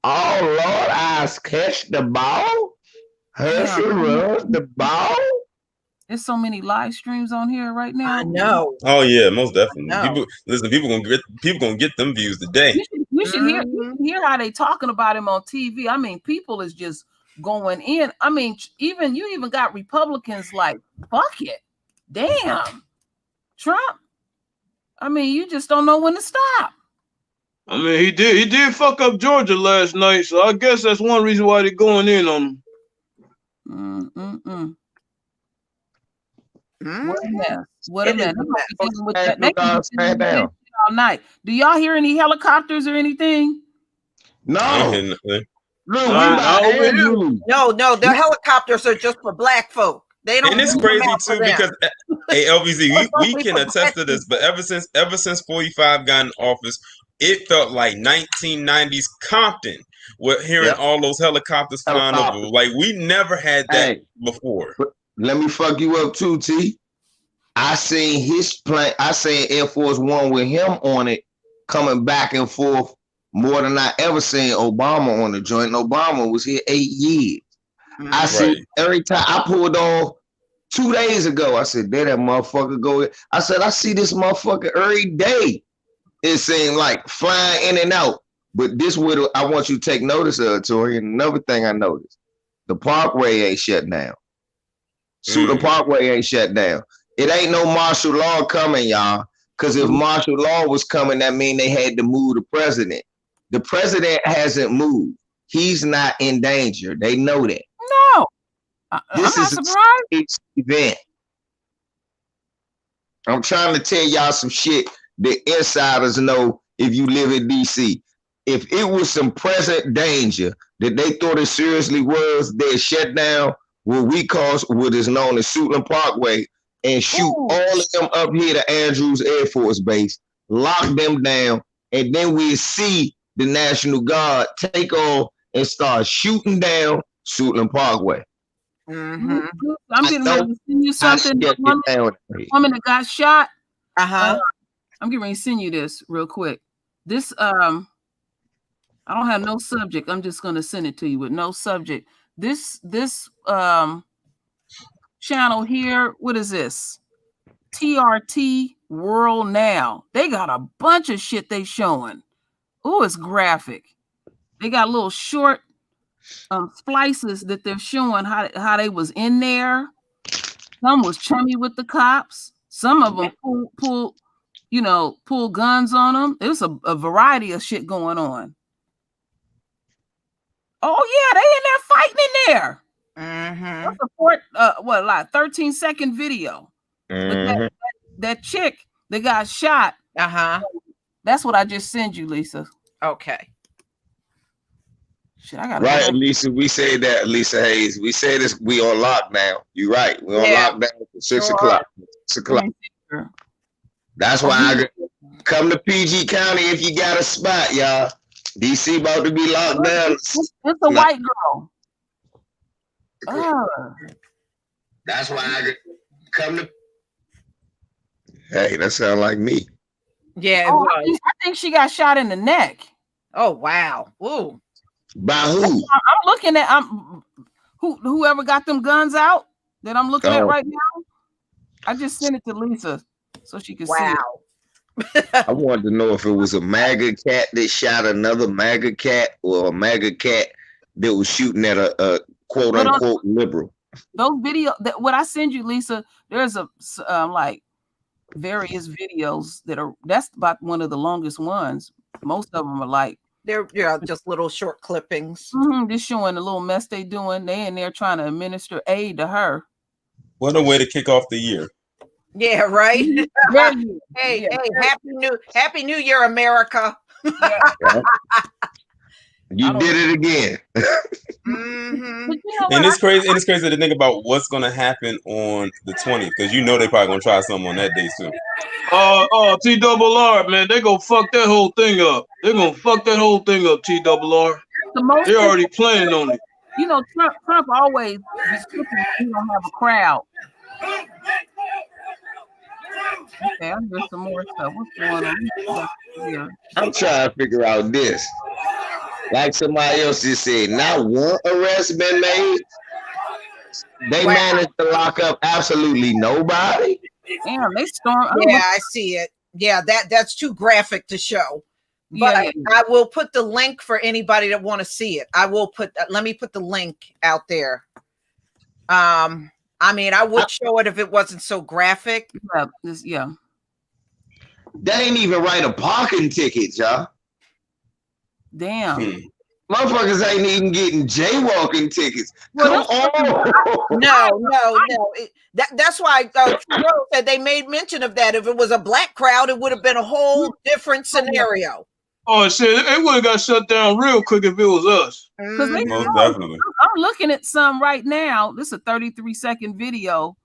Oh Lord, I catch the ball. Herschel runs the ball. there's so many live streams on here right now. I know. Oh yeah, most definitely. No. People gonna get them views today. You should hear how they talking about him on TV. I mean, people is just going in. I mean, you even got Republicans like, fuck it, damn, Trump. I mean, you just don't know when to stop. I mean, he did fuck up Georgia last night, so I guess that's one reason why they're going in on him. What a mess. What a It mess. is a mess. They gonna be dealing with that. They gonna be dealing with that shit all night. Do y'all hear any helicopters or anything? No. I don't hear nothing. Look, we by Andrews. No, their helicopters are just for black folk. They don't. And it's use them crazy out for too them. because hey LVZ, we Mostly can for attest to this, but ever since 45 got in office, it felt like 1990s Compton with hearing all those helicopters flying over. Like we never had that before. Let me fuck you up too, T. I seen his plane. I seen Air Force One with him on it, coming back and forth more than I ever seen Obama on the joint. And Obama was here 8 years. I see every time I pulled off 2 days ago. I said, there that motherfucker go. I said, I see this motherfucker every day. It seemed like flying in and out. But this would I want you to take notice of, Tori. And another thing I noticed, the Parkway ain't shut down. The Parkway ain't shut down. It ain't no martial law coming, y'all. Because if martial law was coming, that mean they had to move the president. The president hasn't moved. He's not in danger. They know that. No. This is a event. I'm trying to tell y'all some shit that insiders know if you live in DC. If it was some present danger that they thought it seriously was, they'd shut down what is known as Suitland Parkway and shoot all of them up here to Andrews Air Force Base, lock them down, and then we'll see the National Guard take off and start shooting down Suitland Parkway. I'm getting ready to send you something. The woman that got shot. I'm getting ready to send you this real quick. This I don't have no subject. I'm just gonna send it to you with no subject. This channel here, what is this? TRT World Now. They got a bunch of shit they showing. Oh, it's graphic. They got little short splices that they're showing how they was in there. Some was chummy with the cops. Some of them pull guns on them. There's a variety of shit going on. Oh yeah, they in there fighting in there. That's a 13-second video. With that chick that got shot. That's what I just sent you, Lisa. Okay. Shit, I got right, Lisa. We say that, Lisa Hayes. We say this. We on lockdown. You're right. We on lockdown for 6 o'clock. 6 o'clock. That's why I come to PG County if you got a spot, y'all. DC about to be locked down. It's a white girl. That's why I come to. Hey, that sounds like me. Yeah, I think she got shot in the neck. Oh wow! Whoa! By who? I'm looking at whoever got them guns out that I'm looking at right now. I just sent it to Lisa so she can see it. I wanted to know if it was a MAGA cat that shot another MAGA cat or a MAGA cat that was shooting at a quote unquote liberal. Those videos that what I send you, Lisa, there's a like various videos that's about one of the longest ones. Most of them are like they're just little short clippings. Just showing the little mess they doing. They in there trying to administer aid to her. What a way to kick off the year. Yeah, right. Hey, happy New Year, America. You did it again. And it's crazy. And it's crazy to think about what's gonna happen on the 20th, because you know they probably gonna try something on that day too. TRR, man, they gonna fuck that whole thing up. They're gonna fuck that whole thing up, TRR. They're already planning on it. You know, Trump always he don't have a crowd. Okay, I'm doing some more stuff. What's going on? Yeah. I'm trying to figure out this. Like somebody else just said, not one arrest been made. They managed to lock up absolutely nobody. Damn, they stormed. Yeah, I see it. Yeah, that's too graphic to show. But I will put the link for anybody that want to see it. I will put. Let me put the link out there. I mean, I would show it if it wasn't so graphic. Yeah. They ain't even write a parking ticket, y'all. Damn. Motherfuckers ain't even getting jaywalking tickets. Come on. No. That's why Trudeau said they made mention of that. If it was a black crowd, it would have been a whole different scenario. Oh, shit, it would have got shut down real quick if it was us. Most definitely. I'm looking at some right now. This is a 33-second video.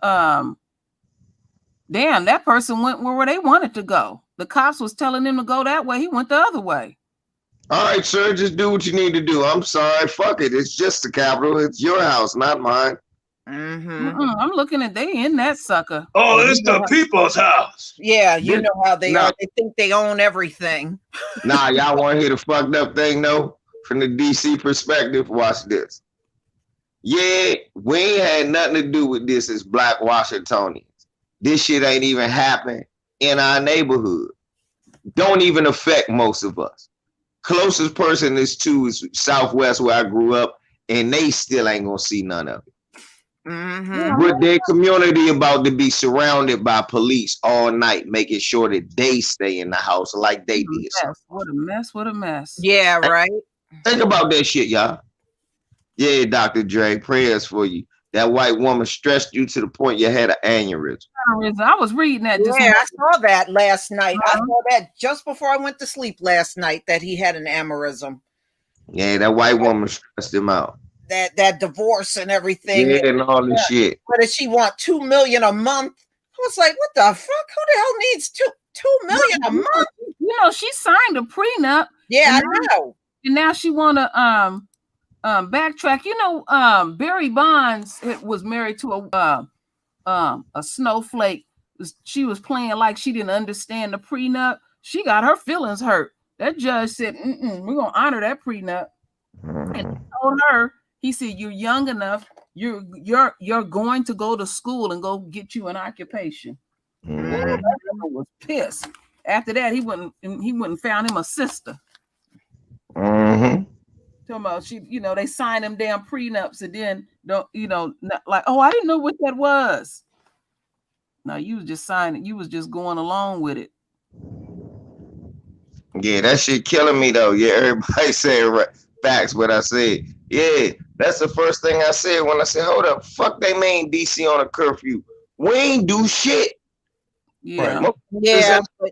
Damn, that person went where they wanted to go. The cops was telling him to go that way. He went the other way. All right, sir, just do what you need to do. I'm sorry. Fuck it. It's just the Capitol. It's your house, not mine. I'm looking at they in that sucker. Oh, it's the people's house. Yeah, you know how they are. They think they own everything. Nah, y'all want to hear the fucked up thing, though? From the DC perspective, watch this. Yeah, we ain't had nothing to do with this as Black Washingtonians. This shit ain't even happened in our neighborhood. Don't even affect most of us. Closest person is Southwest, where I grew up, and they still ain't gonna see none of it. With their community about to be surrounded by police all night, making sure that they stay in the house like they did. What a mess, what a mess. Yeah, right. Think about that shit, y'all. Yeah, Dr. Dre, prayers for you. That white woman stressed you to the point you had an aneurysm. I was reading that. I saw that last night. I saw that just before I went to sleep last night, that he had an aneurysm. Yeah, that white woman stressed him out. That divorce and everything. Yeah, and all this shit. What does she want? $2 million a month? I was like, what the fuck? Who the hell needs $2 million a month? You know, she signed a prenup. Yeah, I know. And now she wanna backtrack. You know, Barry Bonds was married to a snowflake. She was playing like she didn't understand the prenup. She got her feelings hurt. That judge said, we're gonna honor that prenup. And he told her, he said, you're young enough, you're going to go to school and go get you an occupation. That was pissed. After that, he went and found him a sister. Talking about they signed them damn prenups and then like, oh, I didn't know what that was. No, you was just signing, you was just going along with it. Yeah, that shit killing me though. Yeah, everybody saying facts what I said. Yeah, that's the first thing I said when I said, hold up, fuck they mean DC on a curfew. We ain't do shit. Yeah. Right. Yeah, but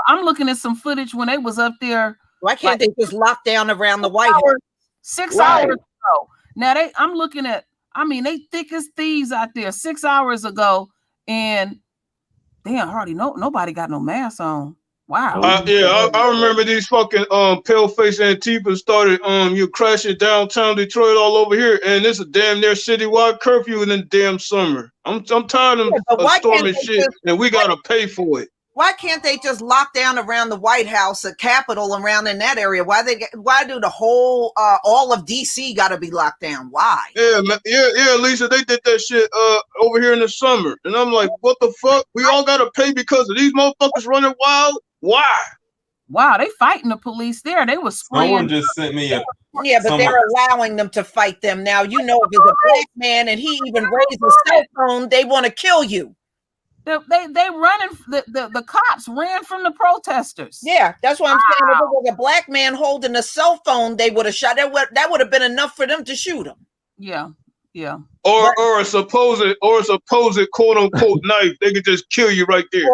I'm looking at some footage when they was up there. Why can't they just lock down around the White House? 6 hours ago. Now I'm looking at, they thick as thieves out there 6 hours ago, and damn, hardly nobody got no mask on. Wow. I remember these fucking pale-faced Antifa started you crashing downtown Detroit all over here, and it's a damn near citywide curfew in the damn summer. I'm tired of storming shit, and we gotta pay for it. Why can't they just lock down around the White House, the Capitol, around in that area? Why do the whole all of DC got to be locked down? Why? Yeah, Lisa, they did that shit over here in the summer, and I'm like, what the fuck? We all gotta pay because of these motherfuckers running wild. Why? Wow, they fighting the police there. They was spraying. Someone just sent me a. Yeah, but they're allowing them to fight them now. You know, if it's a black man and he even raised a cell phone, they want to kill you. They running. The cops ran from the protesters. Yeah, that's what I'm saying. If it was a black man holding a cell phone, they would have shot. That would have been enough for them to shoot him. Yeah. Or a supposed quote unquote knife. They could just kill you right there.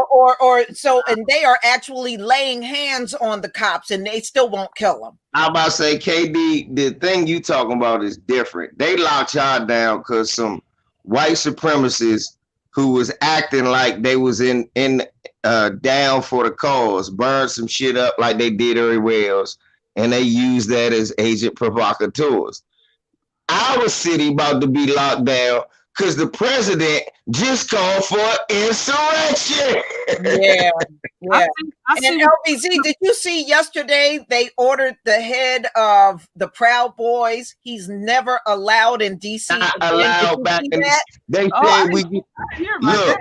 And they are actually laying hands on the cops and they still won't kill them. I'm about to say, KD, the thing you talking about is different. They locked y'all down because some white supremacists who was acting like they was in down for the cause, burned some shit up like they did everywhere else, and they used that as agent provocateurs. Our city about to be locked down because the president just called for insurrection. Yeah. I And LBZ, did you see yesterday they ordered the head of the Proud Boys? He's never allowed in DC. Not allowed back in. They said we look.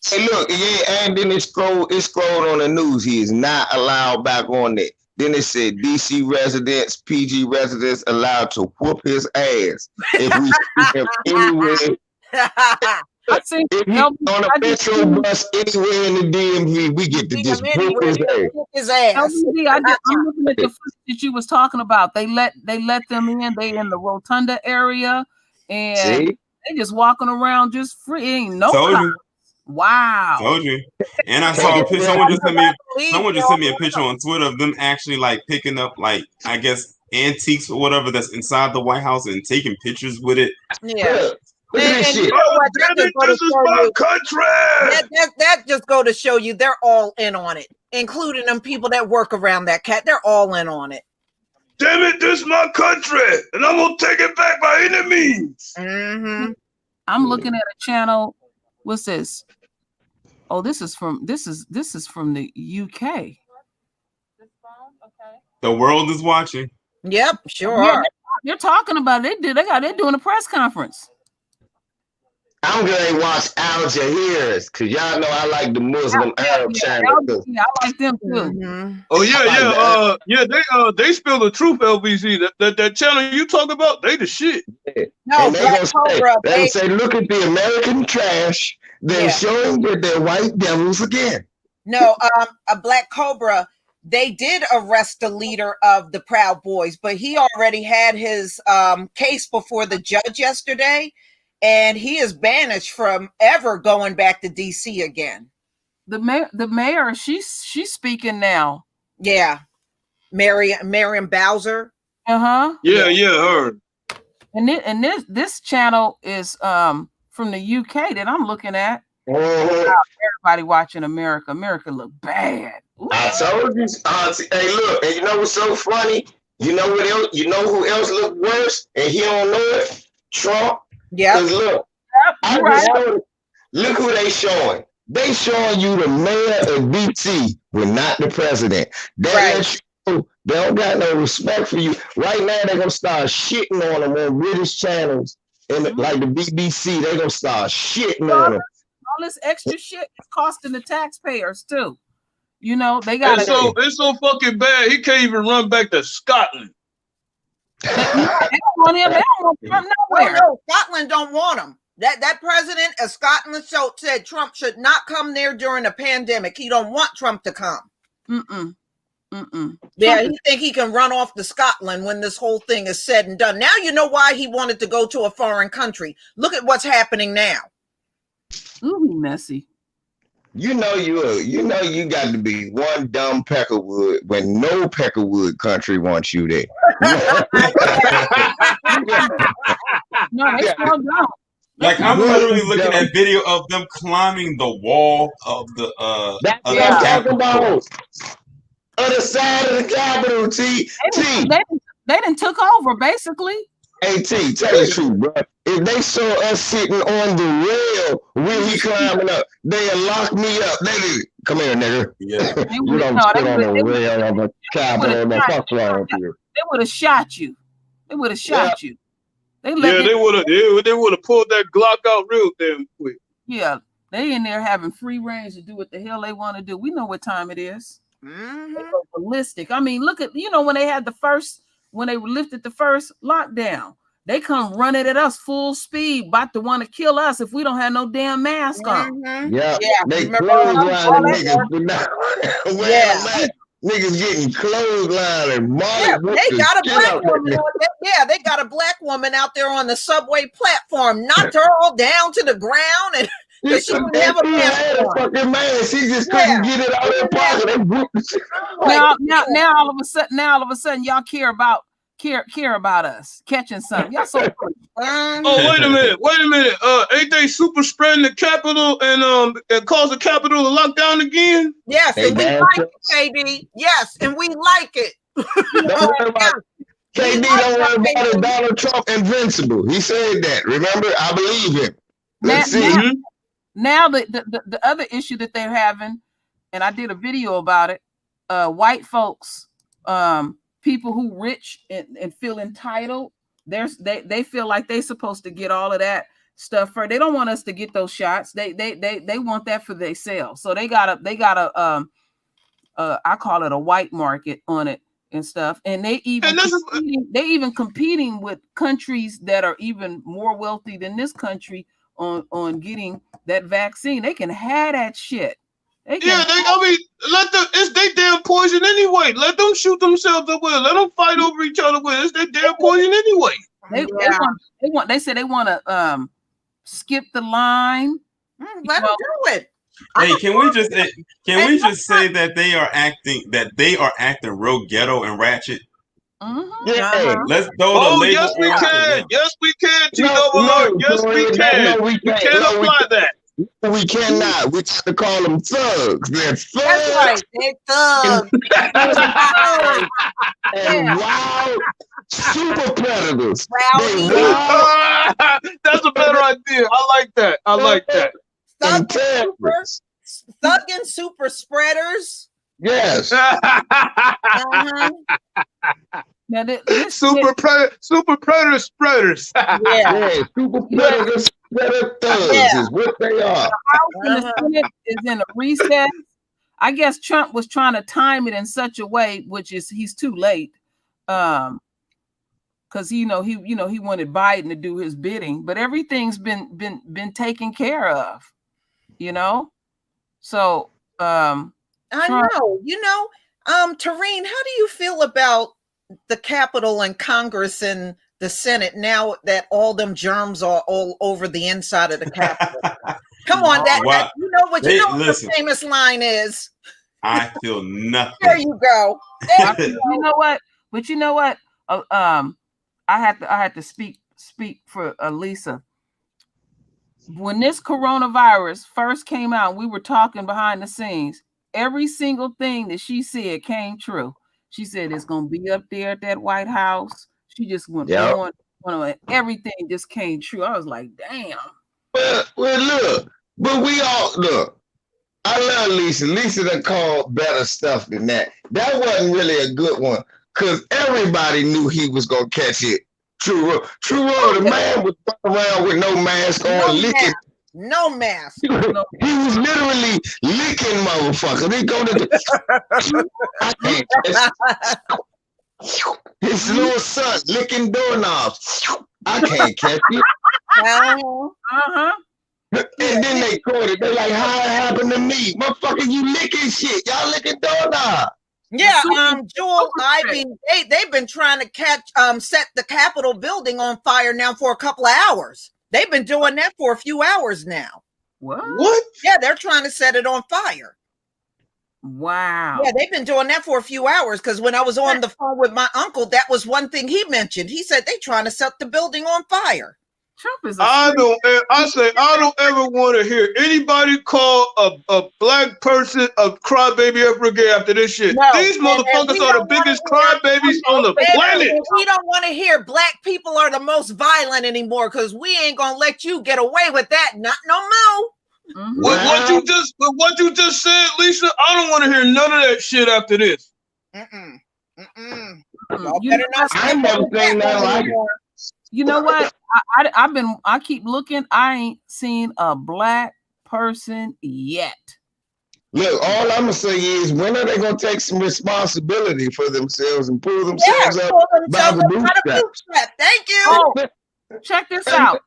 Hey, look, yeah, and then it scrolled on the news. He is not allowed back on it. Then it said DC residents, PG residents allowed to whoop his ass if we see him anywhere. If he's on a metro bus anywhere in the DMV, we get to just whoop his ass. I'm looking at the footage that you was talking about. They let them in. They in the Rotunda area, and they just walking around just free. Ain't no cops. Wow. Told you. And I saw a picture. Someone just sent me a picture on Twitter of them actually like picking up like I guess antiques or whatever that's inside the White House and taking pictures with it. Yeah. This is my country. That just go to show you they're all in on it, including them people that work around that cat. They're all in on it. Damn it, this is my country, and I'm gonna take it back by any means. Mm-hmm. I'm looking at a channel. What's this? Oh, this is from the UK. The world is watching. Yep, sure. Yeah, they're talking about it. They're doing a press conference. I'm gonna watch Al Jazeera's because y'all know I like the Muslim Arab channel. Yeah, I like them too. Mm-hmm. Oh they spill the truth, LBC. That channel you talk about, they the shit. Yeah. No, they say, look at the American trash. They're showing that they're white devils again. No, a Black Cobra. They did arrest the leader of the Proud Boys, but he already had his case before the judge yesterday. And he is banished from ever going back to DC again. The mayor, she's speaking now. Yeah, Marion Bowser. Yeah, her. And this channel is from the UK that I'm looking at. Everybody watching America. America look bad. Ooh. I told you. Hey, look, and you know what's so funny? You know what else? You know who else look worse, and he don't know it? Trump. Yeah. Look, look who they showing. They showing you the mayor of DC, but not the president. They don't got no respect for you. Right now, they're gonna start shitting on them on British channels and like the BBC. They're gonna start shitting on them. All this extra shit is costing the taxpayers too. You know they got it's so fucking bad. He can't even run back to Scotland. They don't want him nowhere. No, Scotland don't want him. That president of Scotland said Trump should not come there during the pandemic. He don't want Trump to come. Yeah, he think he can run off to Scotland when this whole thing is said and done. Now you know why he wanted to go to a foreign country. Look at what's happening now. Ooh, messy. You know you got to be one dumb Peckerwood when no Peckerwood country wants you there. No, they still don't. Like I'm literally looking at video of them climbing the wall of the That's what I'm talking about. Other side of the Capitol, They done took over basically. AT, tell the truth, bro. If they saw us sitting on the rail when he climbing up, they'll lock me up. Come here, nigga. Yeah. You don't sit on the rail of a Capitol. The fuck's wrong with you? They would have shot you. They would have shot you. They would have pulled that Glock out real damn quick. Yeah, they in there having free range to do what the hell they want to do. We know what time it is. Mm-hmm. They go ballistic. I mean, look at when they had when they lifted the first lockdown, they come running at us full speed, about to want to kill us if we don't have no damn mask on. Mm-hmm. Yeah, they clothesline niggas. Yeah. Niggas getting clothesline and they got a black woman. They got a black woman out there on the subway platform, knocked her all down to the ground, and she didn't have a mask on. Fucking man, she just couldn't get it out of her pocket. Now all of a sudden, y'all care about us catching something. Y'all so. Oh, wait a minute. Ain't they super spreading the Capitol and cause the Capitol to lock down again? Yes, and we like it, KD. Yes, and we like it. Don't worry about it. KD, don't worry about it. Donald Trump invincible. He said that. Remember, I believe him. Let's see. Now the other issue that they're having, and I did a video about it. White folks, people who rich and feel entitled. They feel like they're supposed to get all of that stuff for. They don't want us to get those shots. They want that for themselves. So they got a I call it a white market on it and stuff. And they even competing with countries that are even more wealthy than this country on getting that vaccine. They can have that shit. It's they damn poison anyway. Let them shoot themselves up with it. Let them fight over each other with it. It's their damn poison anyway. They say they want to skip the line. Let them do it. Hey, can we just say that they are acting real ghetto and ratchet? Mm-hmm. Yeah. Let's throw the label. Yes, we can. Yes, we can. Yes, we can. We can't apply that. We cannot. We have to call them thugs. They're thugs. That's right. They're thugs. And wild super predators. That's a better idea. I like that. Thugging super spreaders. Yes. Now super predator spreaders. Yeah, super predator spreader thugs is what they are. The Senate is in a recess. I guess Trump was trying to time it in such a way, which is he's too late. Because he wanted Biden to do his bidding, but everything's been taken care of. So I know. Tareen, how do you feel about the Capitol and Congress and the Senate now that all them germs are all over the inside of the Capitol? Come on, the famous line is. I feel nothing. There you go. You know what? But you know what? I had to speak for Lisa. When this coronavirus first came out, we were talking behind the scenes. Every single thing that she said came true. She said it's gonna be up there at that White House. She just went on. Everything just came true. I was like, damn. Well, look, but we all look. I love Lisa. Lisa done called better stuff than that. That wasn't really a good one because everybody knew he was gonna catch it. True, the man was running around with no mask on, licking. No mask. He was literally licking motherfuckers. He go to the I can't catch his little son licking doorknobs. I can't catch it. And then they caught it. They're like, how it happened to me? Motherfucker, you licking shit. Y'all licking doorknobs. Yeah, Joel Ivy, they've been trying to set the Capitol building on fire now for a couple of hours. They've been doing that for a few hours now. What? Yeah, they're trying to set it on fire. Wow. Yeah, they've been doing that for a few hours because when I was on the phone with my uncle, that was one thing he mentioned. He said they're trying to set the building on fire. Trump is. I don't ever want to hear anybody call a black person a crybaby ever again after this shit. No, These motherfuckers are the biggest crybabies on the planet. We don't want to hear black people are the most violent anymore because we ain't gonna let you get away with that. Not no more. Mm-hmm. What you just said, Lisa, I don't want to hear none of that shit after this. Y'all better not I'm never saying nothing like it. You know what? I keep looking. I ain't seen a black person yet. Look, all I'm gonna say is, when are they gonna take some responsibility for themselves and pull themselves up by the bootstraps? Thank you. Oh, check this out.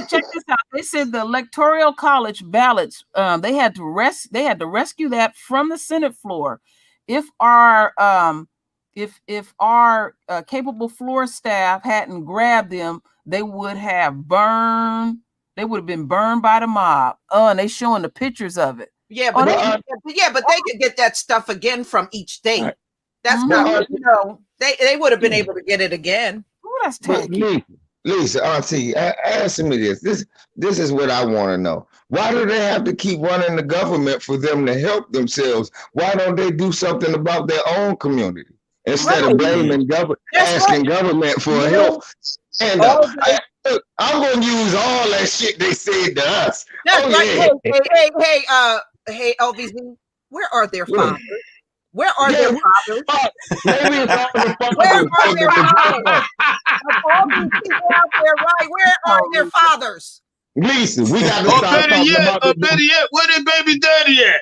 Check this out. They said the Electoral College ballots. They had to rescue that from the Senate floor. If our capable floor staff hadn't grabbed them, they would have been burned by the mob. And they showing the pictures of it. Yeah, but they could get that stuff again from each state. Right. That's not, they would have been able to get it again. Oh, that's tacky. Lisa, Auntie, answer me this. This is what I want to know. Why do they have to keep running the government for them to help themselves? Why don't they do something about their own community instead of blaming government, asking government for help? And I'm going to use all that shit they said to us. That's Hey, LVZ, where are their fathers? Where are their fathers? Maybe it's all the Where are their fathers? All these people out there, right? Where are their fathers? Lisa, we got to stop talking about it. Better yet, where did baby daddy at?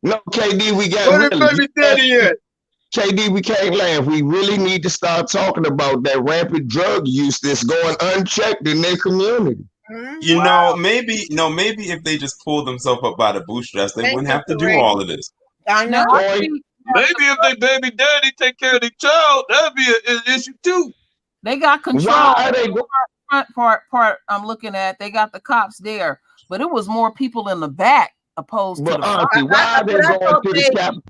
No, KD, we got. Where did baby daddy at? KD, we can't laugh. We really need to start talking about that rampant drug use that's going unchecked in their community. You know, maybe if they just pulled themselves up by the bootstraps, they wouldn't have to do all of this. I know. Maybe if they baby daddy take care of their child, that'd be an issue too. They got control. Front part I'm looking at, they got the cops there, but it was more people in the back opposed to the front. Why are they going to the Capitol?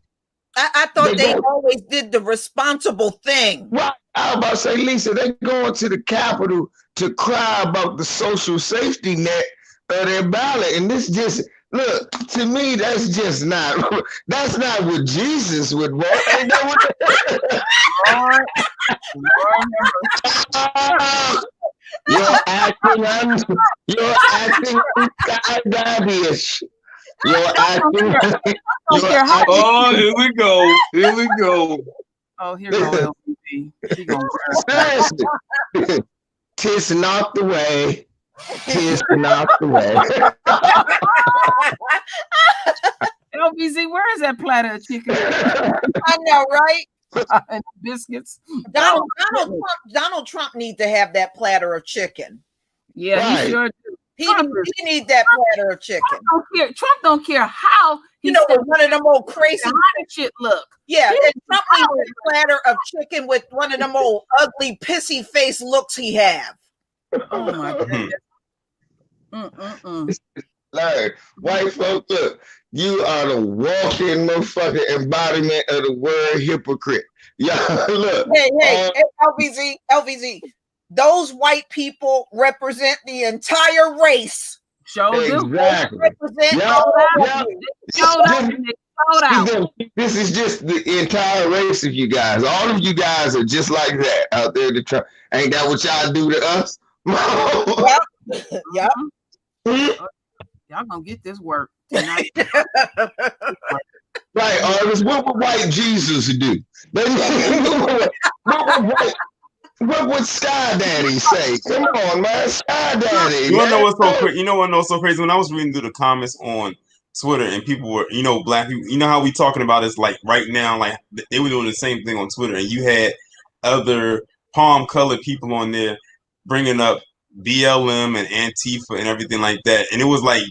I thought they always did the responsible thing. Right. I was about to say, Lisa, they going to the Capitol to cry about the social safety net of their ballot. And this just, look, to me, that's just not what Jesus would want. Ain't that what You're acting skydiving. Oh, here we go. Oh, here we go. Seriously. Tis not the way. Tis not the way. LBZ, where is that platter of chicken? I know, right? And biscuits. Donald Trump needs to have that platter of chicken. Yeah, right. He sure do. He needs that platter of chicken. Trump don't care how one of them old crazy how that shit look. Yeah, and Trump needs a platter of chicken with one of them old ugly pissy face looks he have. Oh my goodness. Larry, white folks, look, you are the walking motherfucking embodiment of the word hypocrite. Yeah, look. Hey, LVZ. Those white people represent the entire race. Exactly. This is just the entire race of you guys. All of you guys are just like that out there to try. Ain't that what y'all do to us? Yep. Y'all gonna get this work tonight. Right, artists. What would white Jesus do? What would Sky Daddy say? Come on, man, Sky Daddy. You wanna know what's so crazy? You know what? So crazy. When I was reading through the comments on Twitter, and people were, black people. You know how we talking about this like right now, like they were doing the same thing on Twitter, and you had other palm-colored people on there bringing up BLM and Antifa and everything like that, and it was like,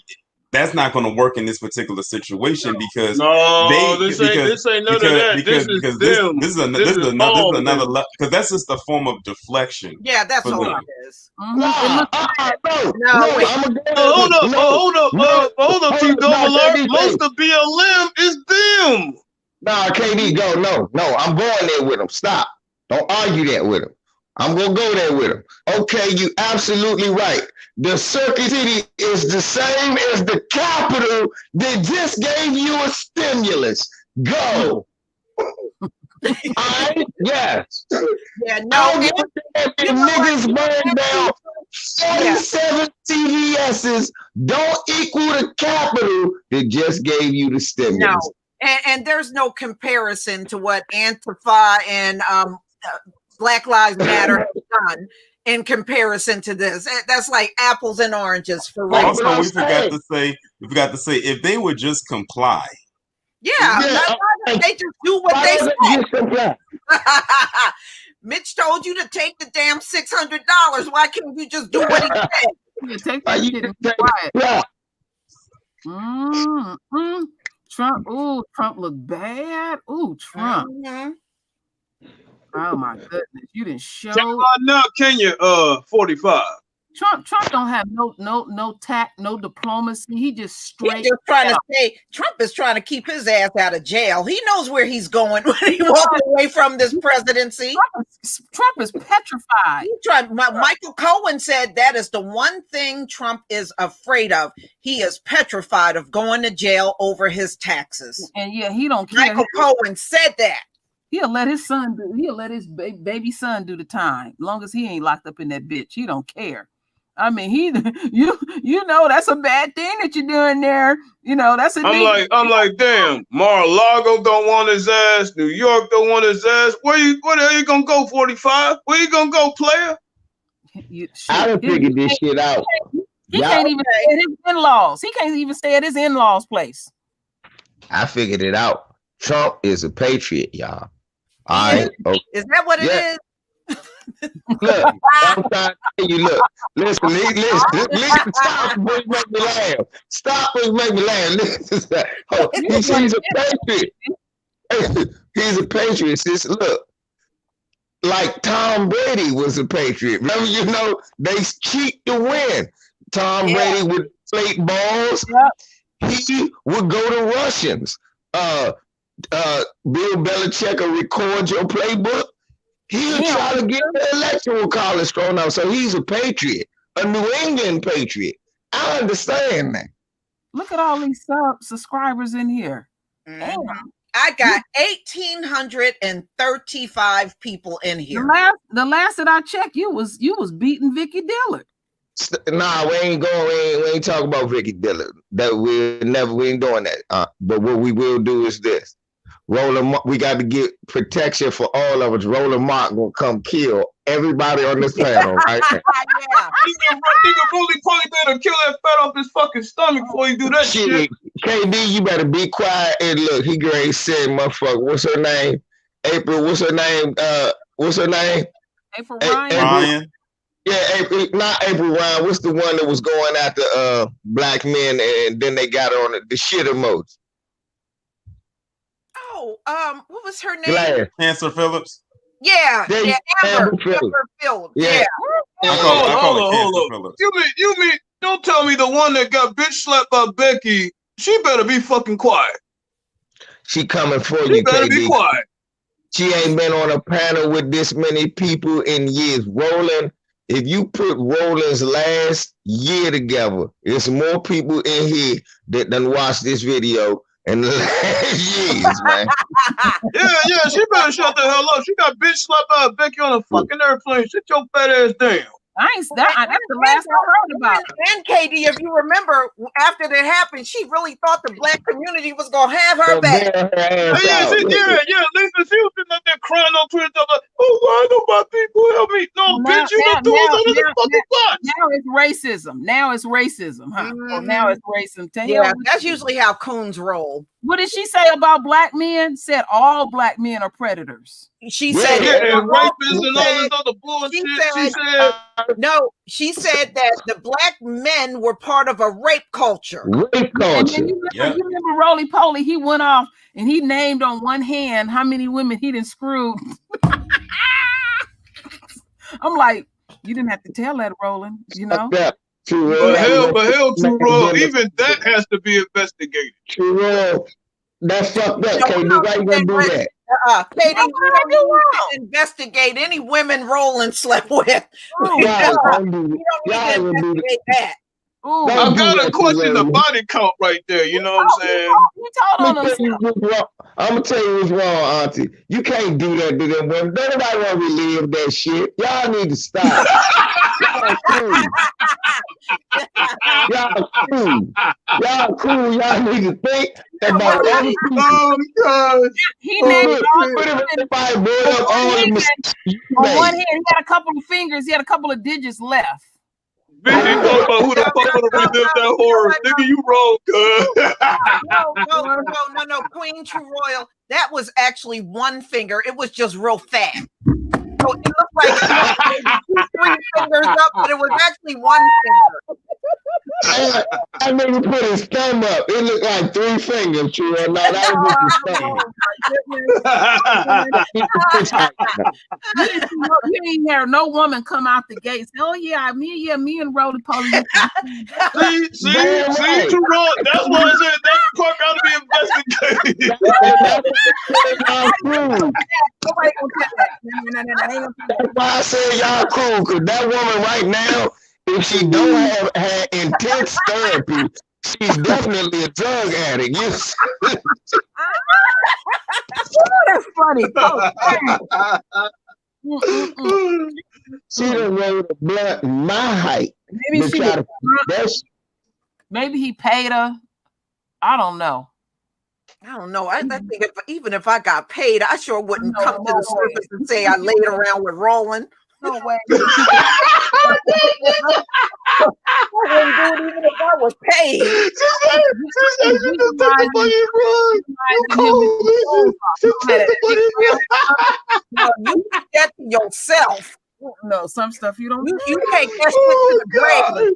that's not going to work in this particular situation because this ain't none of that. This is another because that's just a form of deflection. Yeah, that's all it is. Hold up, Team Double. Most of BLM is them. Nah, KD, go. No, I'm going there with them. Stop. Don't argue that with them. I'm gonna go there with him. Okay, you absolutely right. The Circuit City is the same as the Capitol that just gave you a stimulus. Go. Alright, yes. Yeah, no, I don't give a damn if niggas burn down 47 CVS's don't equal the Capitol that just gave you the stimulus. No, and there's no comparison to what Antifa and Black Lives Matter have done in comparison to this. That's like apples and oranges for race. Also, we forgot to say if they would just comply. Yeah, they just do what they say. Mitch told you to take the damn $600. Why can't you just do what he said? Yeah, take that shit and be quiet. Trump. Ooh, Trump looked bad. Ooh, Trump. Oh my goodness, you didn't show. Now, Kenya, 45. Trump don't have no tact, no diplomacy. He just straight. He's just trying to say Trump is trying to keep his ass out of jail. He knows where he's going when he walks away from this presidency. Trump is petrified. Michael Cohen said that is the one thing Trump is afraid of. He is petrified of going to jail over his taxes. And yeah, he don't care. Michael Cohen said that. He'll let his son do. He'll let his baby son do the time, as long as he ain't locked up in that bitch. He don't care. I mean, you know that's a bad thing that you're doing there. You know that's a. I'm like, damn. Mar-a-Lago don't want his ass. New York don't want his ass. Where the hell you gonna go? 45? Where you gonna go, player? I done figured this shit out. He can't even stay at his in-laws. He can't even stay at his in-laws' place. I figured it out. Trump is a patriot, y'all. All right. Okay. Is that what it is? Look, I'm trying to tell you, look, listen, stop before you make me laugh. Stop before you make me laugh. Listen, he's a patriot. He's a patriot. Sis, look, like Tom Brady was a patriot. Remember, you know, they cheat to win. Tom Brady would play balls. He would go to Russians. Bill Belichick will record your playbook. He'll try to get the electoral college thrown out. So he's a patriot, a New England patriot. I understand that. Look at all these subscribers in here. I got 1,835 people in here. The last that I checked, you was beating Vicky Dillard. Nah, we ain't talking about Vicky Dillard. That we ain't doing that. But what we will do is this. Roland, we got to get protection for all of us. Roland Mark gonna come kill everybody on this panel, right? Nigga really probably better kill that fat off his fucking stomach before you do that shit. KD, you better be quiet and look. He great said, motherfucker. What's her name? April. What's her name? April Ryan. Ryan. Yeah, April. Not April Ryan. What's the one that was going after black men and then they got on the shit emoji? What was her name? Chancellor Phillips. Yeah, Amber Phillips. Yeah. Hold on. You mean? Don't tell me the one that got bitch slapped by Becky. She better be fucking quiet. She coming for you. She better KD. be quiet. She ain't been on a panel with this many people in years. Roland, if you put Roland's last year together, there's more people in here that done watch this video. In the last years, man. Yeah, she better shut the hell up. She got bitch slapped by Becky on a fucking airplane. Sit your fat ass down. That's the last I heard about it. And Katie, if you remember, after that happened, she really thought the black community was gonna have her back. Yeah. Listen, she was sitting up there crying on Twitter, like, oh, why nobody people help me? No, bitch, you done threw us under the fucking bus. Now it's racism, huh? Mm-hmm. Now it's racism. That's usually how coons roll. What did she say about black men? Said all black men are predators. She said and rapists and all this other bullshit. She said that the black men were part of a rape culture. Rape culture. And you remember Roly Poly? He went off and he named on one hand how many women he done screwed. I'm like, you didn't have to tell that, Roland. You know. But hell, True Roll, even that has to be investigated. True Roll, that's fucked up, KD. Why you gonna do that? Katie, you don't need to investigate any women Roland slept with. Oh, You Y'all don't don't do need to y'all would do investigate that. ooh. Don't I do gotta that to question the women. body count right there. You know what I'm saying? He told on himself. I'm gonna tell you what's wrong, Auntie. You can't do that to them women. Don't nobody want to relive that shit. Y'all need to stop. Y'all cool. Y'all cool. Y'all cool. Y'all need to think about other people. Oh God! He Oh, named shit. What if everybody brought up all the mistakes you on one made? hand, he had a couple of fingers, he had a couple of digits left. Bitch, you talking about who the fuck wanna relive that horror? Nigga, you wrong, cuz. No, Queen True Royal. That was actually one finger. It was just real fat. So it looked like it had maybe 2-3 fingers up, but it was actually one finger. I nigga put his thumb up. It looked like 3 fingers, True. No, that was just his thumb. You ain't hear no woman come out the gate. Say, oh yeah, me and Roly Poly. See, too wrong. That's why I said that part gotta be investigated. Nobody gonna get that. That's why I said y'all cool, because that woman right now, if she don't have had intense therapy, she's definitely a drug addict. That's funny. She done rolled a blunt my height. Maybe she was, maybe he paid her. I don't know. I don't know. I think even if I got paid, I sure wouldn't come to the surface and say I laid around with Roland. No way. I wouldn't do it even if I was paid. No, you keep that to yourself. No, some stuff you don't. You take that shit to the grave.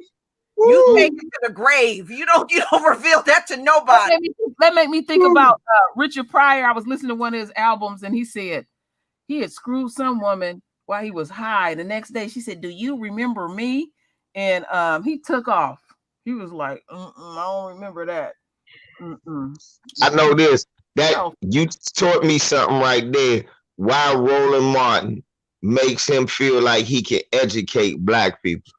You take it to the grave. You don't reveal that to nobody. That made me think about Richard Pryor. I was listening to one of his albums, and he said he had screwed some woman while he was high. The next day, she said, "Do you remember me?" And he took off. He was like, I don't remember that. I know this. That you taught me something right there. Why Roland Martin makes him feel like he can educate black people.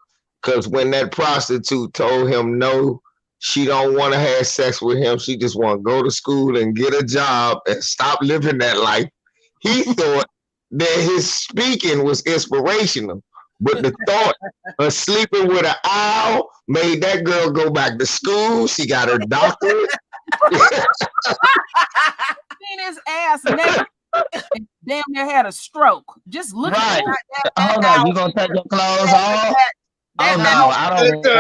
Because when that prostitute told him no, she don't want to have sex with him. She just want to go to school and get a job and stop living that life. He thought that his speaking was inspirational. But the thought of sleeping with an owl made that girl go back to school. She got her doctorate. Seen his ass never damn near had a stroke. Just look right. at that. Hold on, you gonna take your clothes off? Oh no, I don't know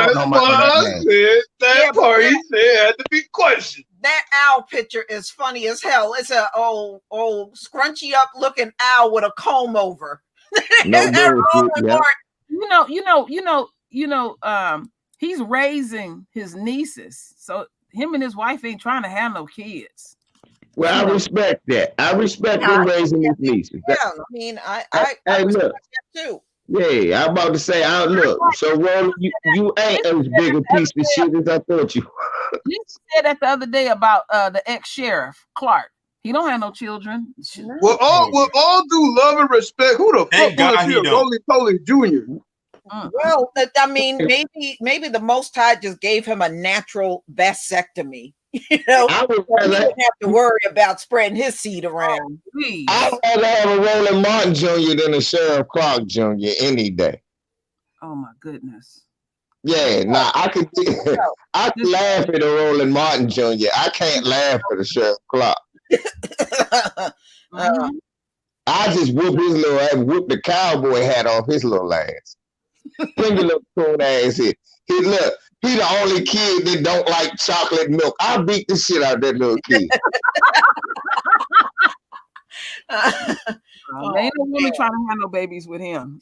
that part he said had to be questioned. That owl picture is funny as hell. It's a old scrunchy up looking owl with a comb over. No, he's raising his nieces, so him and his wife ain't trying to have no kids. Well, I respect that. I respect him raising his nieces. Yeah, I mean, I look. That too. Yeah, I'm about to say, look. So, Roland, you ain't as big a piece of shit as I thought you. You said that the other day about the ex-sheriff Clark. He don't have no children. With all due love and respect, who the fuck want to see a Roly Poly Jr.? Well, I mean, maybe the Most High just gave him a natural vasectomy. You know, he didn't have to worry about spreading his seed around. I'd rather have a Roland Martin Jr. than a Sheriff Clark Jr. any day. Oh my goodness. Yeah, I could laugh at a Roland Martin Jr. I can't laugh at a Sheriff Clark. I just whoop the cowboy hat off his little ass. Bring your little coon ass here. He the only kid that don't like chocolate milk. I'll beat the shit out of that little kid. Ain't no woman trying to have no babies with him.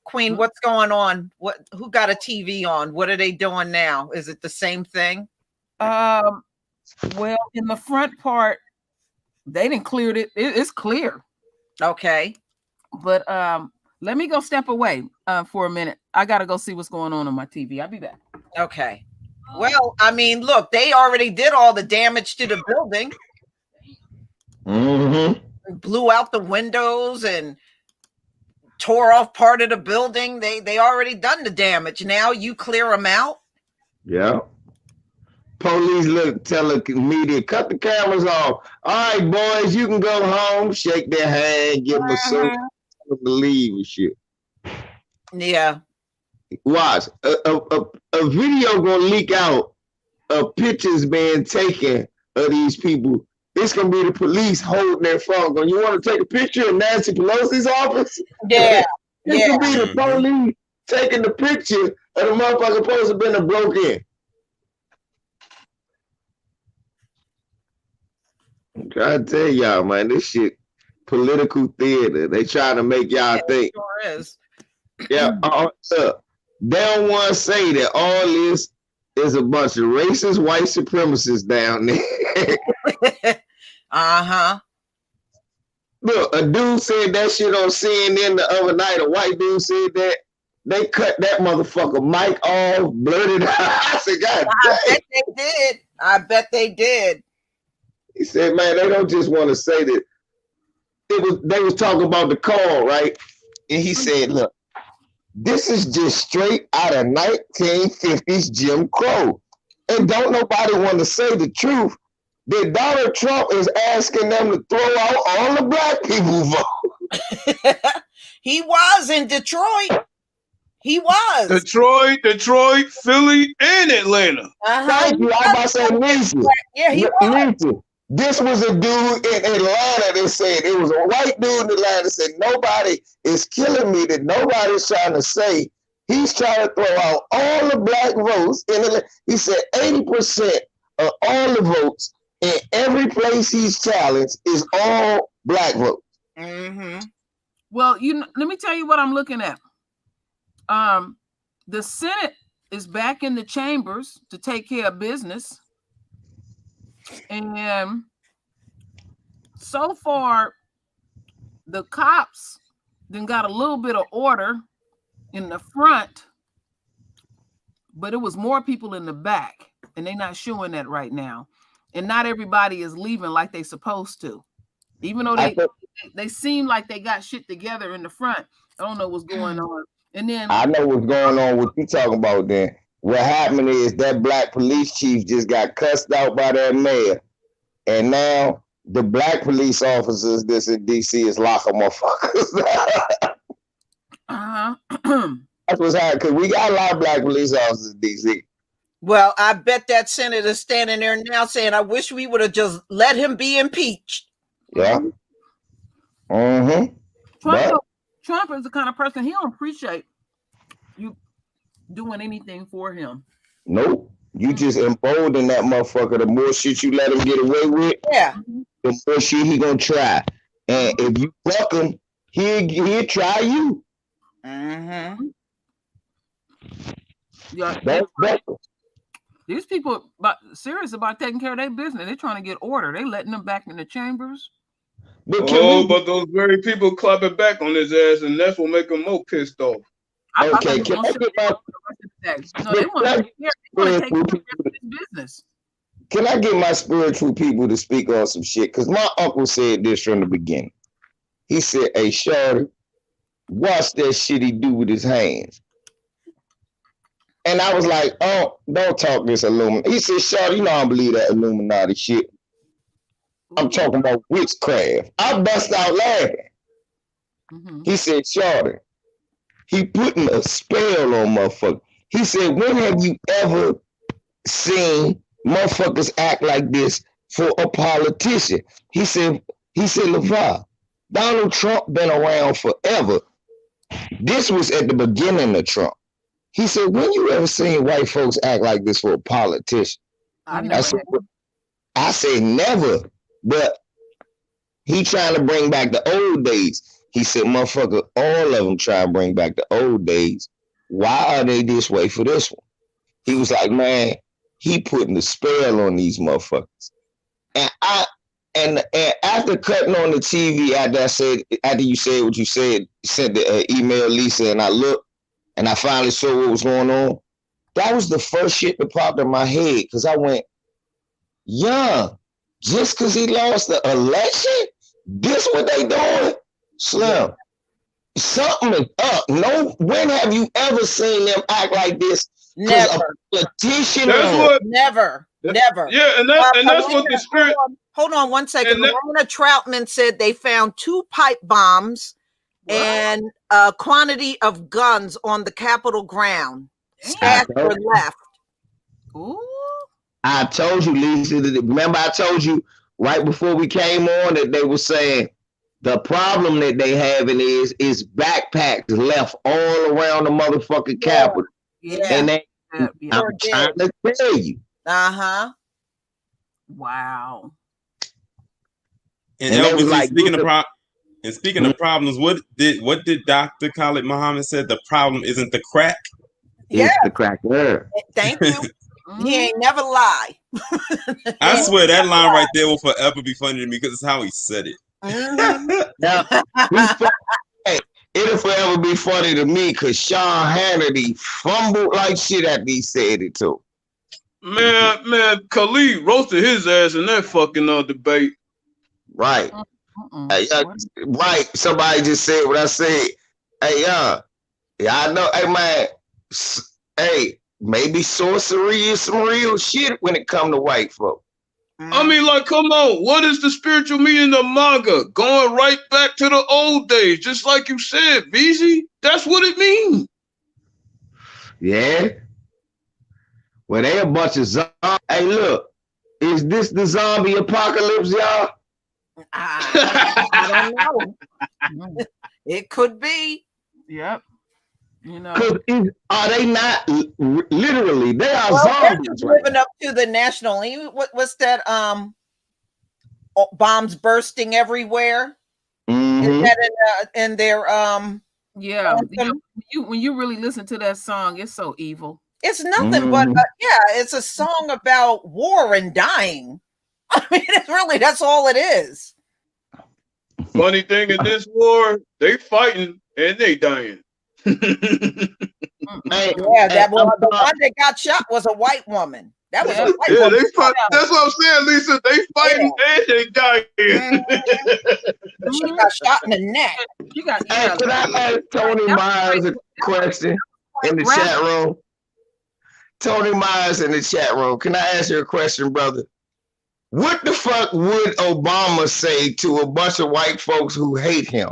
Queen, what's going on? Who got a TV on? What are they doing now? Is it the same thing? Well, in the front part, they didn't clear it. It's clear. Okay. But let me go step away for a minute. I got to go see what's going on my TV. I'll be back. Okay. Well, I mean, look, they already did all the damage to the building. Mm-hmm. Blew out the windows and tore off part of the building. They already done the damage. Now you clear them out. Yeah. Police tell the media, cut the cameras off. All right, boys, you can go home. Shake their hand, give them a suit, tell them to leave and shit. Yeah. Watch a video gonna leak out of pictures being taken of these people. It's gonna be the police holding their phone. Going, you want to take a picture of Nancy Pelosi's office? Yeah. It's gonna be the police taking the picture of the motherfucker supposed to have been broke in. I'm trying to tell y'all, man, this shit political theater. They trying to make y'all think. Sure is. Yeah, they don't want to say that all this is a bunch of racist white supremacists down there. Uh-huh. Look, a dude said that shit on CNN the other night. A white dude said that. They cut that motherfucker mic off, blurted out. I said, God I damn. bet they did. I bet they did. He said, man, they don't just want to say that. They was talking about the call, right? And he said, look, this is just straight out of 1950s Jim Crow. And don't nobody want to say the truth that Donald Trump is asking them to throw out all the black people vote. He was in Detroit. He was. Detroit, Philly, and Atlanta. Thank you. I was about to say, listen. Yeah, he was. Listen. This was a dude in Atlanta that said, it was a white dude in Atlanta that said, nobody is killing me, that nobody's trying to say. He's trying to throw out all the black votes. He said 80% of all the votes in every place he's challenged is all black votes. Mm-hmm. Well, let me tell you what I'm looking at. The Senate is back in the chambers to take care of business. And so far, the cops then got a little bit of order in the front, but it was more people in the back, and they're not showing that right now. And not everybody is leaving like they're supposed to. Even though they seem like they got shit together in the front. I don't know what's going on. And then I know what's going on. What you talking about then? What happened is that black police chief just got cussed out by that mayor. And now the black police officers that's in DC is locking motherfuckers. That's what's happening, because we got a lot of black police officers in DC. Well, I bet that senator's standing there now saying, I wish we would have just let him be impeached. Yeah. Mm-hmm. Trump is the kind of person, he don't appreciate you doing anything for him. Nope. You just embolden that motherfucker. The more shit you let him get away with, the more shit he gonna try. And if you fuck him, he'll try you. Mm-hmm. Yeah, That's better. These people serious about taking care of their business. They're trying to get order. They letting them back in the chambers. But those very people clapping back on his ass, and that's what make him more pissed off. Okay, can I get my business? Can I get my spiritual people to speak on some shit? Because my uncle said this from the beginning. He said, hey, shorty, watch that shit he do with his hands. And I was like, oh, don't talk this Illuminati. He said, shorty, you know I don't believe that Illuminati shit. I'm talking about witchcraft. I bust out laughing. Mm-hmm. He said, shorty, he putting a spell on motherfuckers. He said, when have you ever seen motherfuckers act like this for a politician? He said, LeVar, Donald Trump been around forever. This was at the beginning of Trump. He said, when you ever seen white folks act like this for a politician? I said, never. But he trying to bring back the old days. He said, motherfucker, all of them try to bring back the old days. Why are they this way for this one? He was like, man, he putting the spell on these motherfuckers. And after cutting on the TV, after you said what you said, sent the email Lisa, and I looked, and I finally saw what was going on. That was the first shit that popped in my head, because I went, yeah, just because he lost the election? This what they doing? Slim. Something is up. No, when have you ever seen them act like this? Never. A politician. That's what. Never. Yeah, and that's what the spirit. Hold on 1 second. Lorena Troutman said they found 2 pipe bombs and a quantity of guns on the Capitol ground. Stashed or left. Ooh. I told you, Lisa. Remember, I told you right before we came on that they were saying the problem that they having is backpacks left all around the motherfucking Capitol. Yeah. And I'm trying to tell you. Uh-huh. Wow. And Elvis, like, speaking of problems, what did Dr. Khalid Muhammad said? The problem isn't the crack. It's the crack there. Thank you. He ain't never lie. I swear that line right there will forever be funny to me because it's how he said it. Now, it'll forever be funny to me because Sean Hannity fumbled like shit after he said it too. Man, Khalid roasted his ass in that fucking debate. Right. Right. Somebody just said what I said. Hey, yeah, I know. Hey, man. Hey, maybe sorcery is some real shit when it come to white folk. I mean, like, come on. What is the spiritual meaning of MAGA? Going right back to the old days, just like you said, VZ. That's what it means. Yeah. Well, they a bunch of zombies. Hey, look. Is this the zombie apocalypse, y'all? I don't know. It could be. Yep. You know, are they not literally? They are zombies. Living up to the national. What's that? Bombs bursting everywhere. Mm-hmm. Is that in their yeah. When you really listen to that song, it's so evil. It's nothing but it's a song about war and dying. I mean, that's all it is. Funny thing in this war, they fighting and they dying. The one that got shot was a white woman. That was a white woman. That's what I'm saying, Lisa. They fighting and they dying. She got shot in the neck. Can I ask Tony Myers a question in the chat room? Tony Myers in the chat room. Can I ask you a question, brother? What the fuck would Obama say to a bunch of white folks who hate him?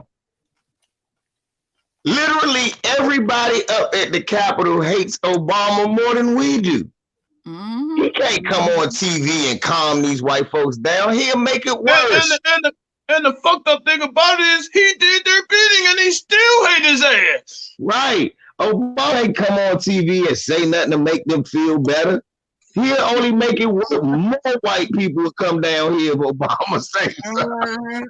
Literally everybody up at the Capitol hates Obama more than we do. Mm-hmm. He can't come on TV and calm these white folks down. He'll make it worse. And the fucked up thing about it is he did their bidding and he still hate his ass. Right. Obama ain't come on TV and say nothing to make them feel better. He'll only make it worse. More white people will come down here if Obama says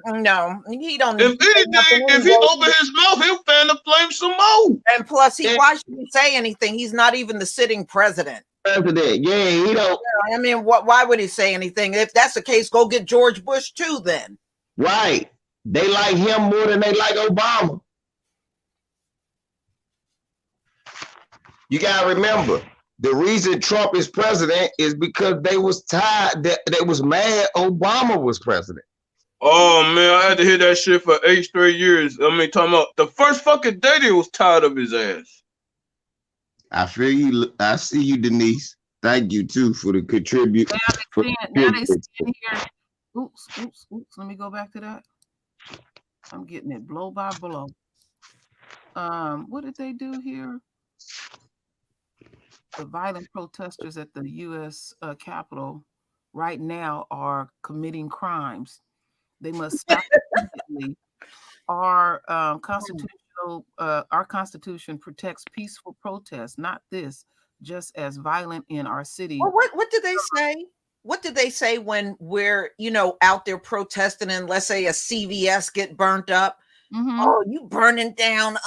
no, he don't. If anything, if he open his mouth, he'll fan the flame some more. And plus, why should he say anything? He's not even the sitting president. Yeah, he don't. I mean, why would he say anything? If that's the case, go get George Bush too then. Right. They like him more than they like Obama. You gotta remember, the reason Trump is president is because they was tired, they was mad Obama was president. Oh man, I had to hear that shit for 8 straight years. I mean, talking about the first fucking day they was tired of his ass. I feel you. I see you, Denise. Thank you too for the contribute. Now they stand here. Oops. Let me go back to that. I'm getting it blow by blow. What did they do here? The violent protesters at the U.S. Capitol right now are committing crimes. They must stop immediately. Our Constitution protects peaceful protest, not this, just as violent in our city. Well, what did they say? What did they say when we're, out there protesting and let's say a CVS get burnt up? Mm-hmm. Oh, you burning down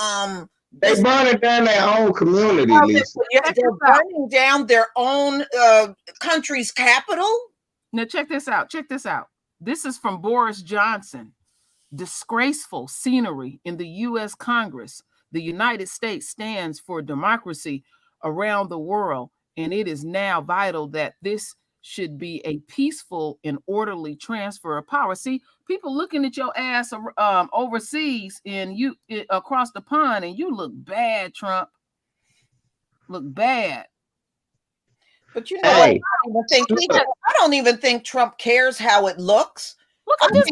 they burning down their own community, Lisa. They're burning down their own country's capital. Now check this out. This is from Boris Johnson. Disgraceful scenery in the U.S. Congress. The United States stands for democracy around the world, and it is now vital that this should be a peaceful and orderly transfer of power. See, people looking at your ass overseas and you across the pond, and you look bad, Trump. Look bad. But you know, I don't even think Trump cares how it looks. Look at this.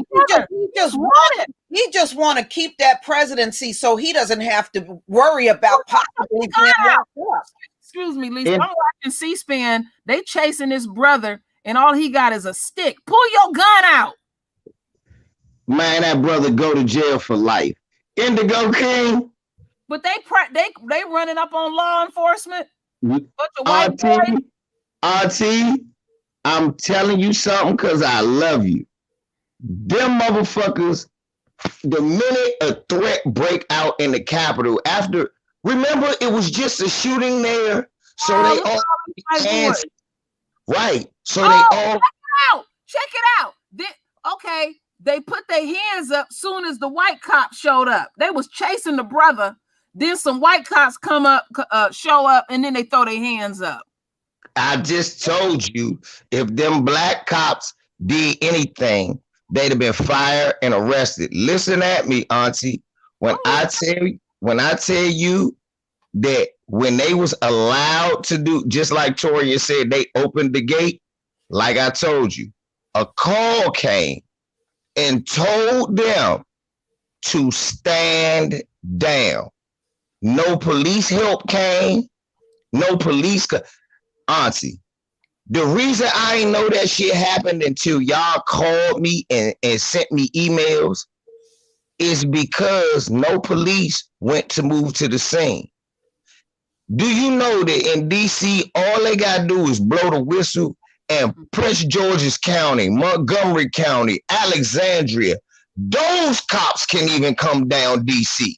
He just want to keep that presidency so he doesn't have to worry about possibly being locked up. Excuse me, Lisa. I'm watching C-SPAN. They chasing his brother, and all he got is a stick. Pull your gun out. Man, that brother go to jail for life. Indigo King. But they running up on law enforcement. Bunch of white boys. RT, I'm telling you something because I love you. Them motherfuckers, the minute a threat break out in the Capitol, remember it was just a shooting there, so they all right. So they all check it out. They put their hands up soon as the white cops showed up. They was chasing the brother. Then some white cops show up, and then they throw their hands up. I just told you, if them black cops did anything, they'd have been fired and arrested. Listen at me, Auntie. When I tell you that when they was allowed to do, just like Toria said, they opened the gate. Like I told you, a call came and told them to stand down. No police help came. No police. Auntie, the reason I ain't know that shit happened until y'all called me and sent me emails is because no police went to move to the scene. Do you know that in DC, all they got to do is blow the whistle, and Prince George's County, Montgomery County, Alexandria, those cops can't even come down DC.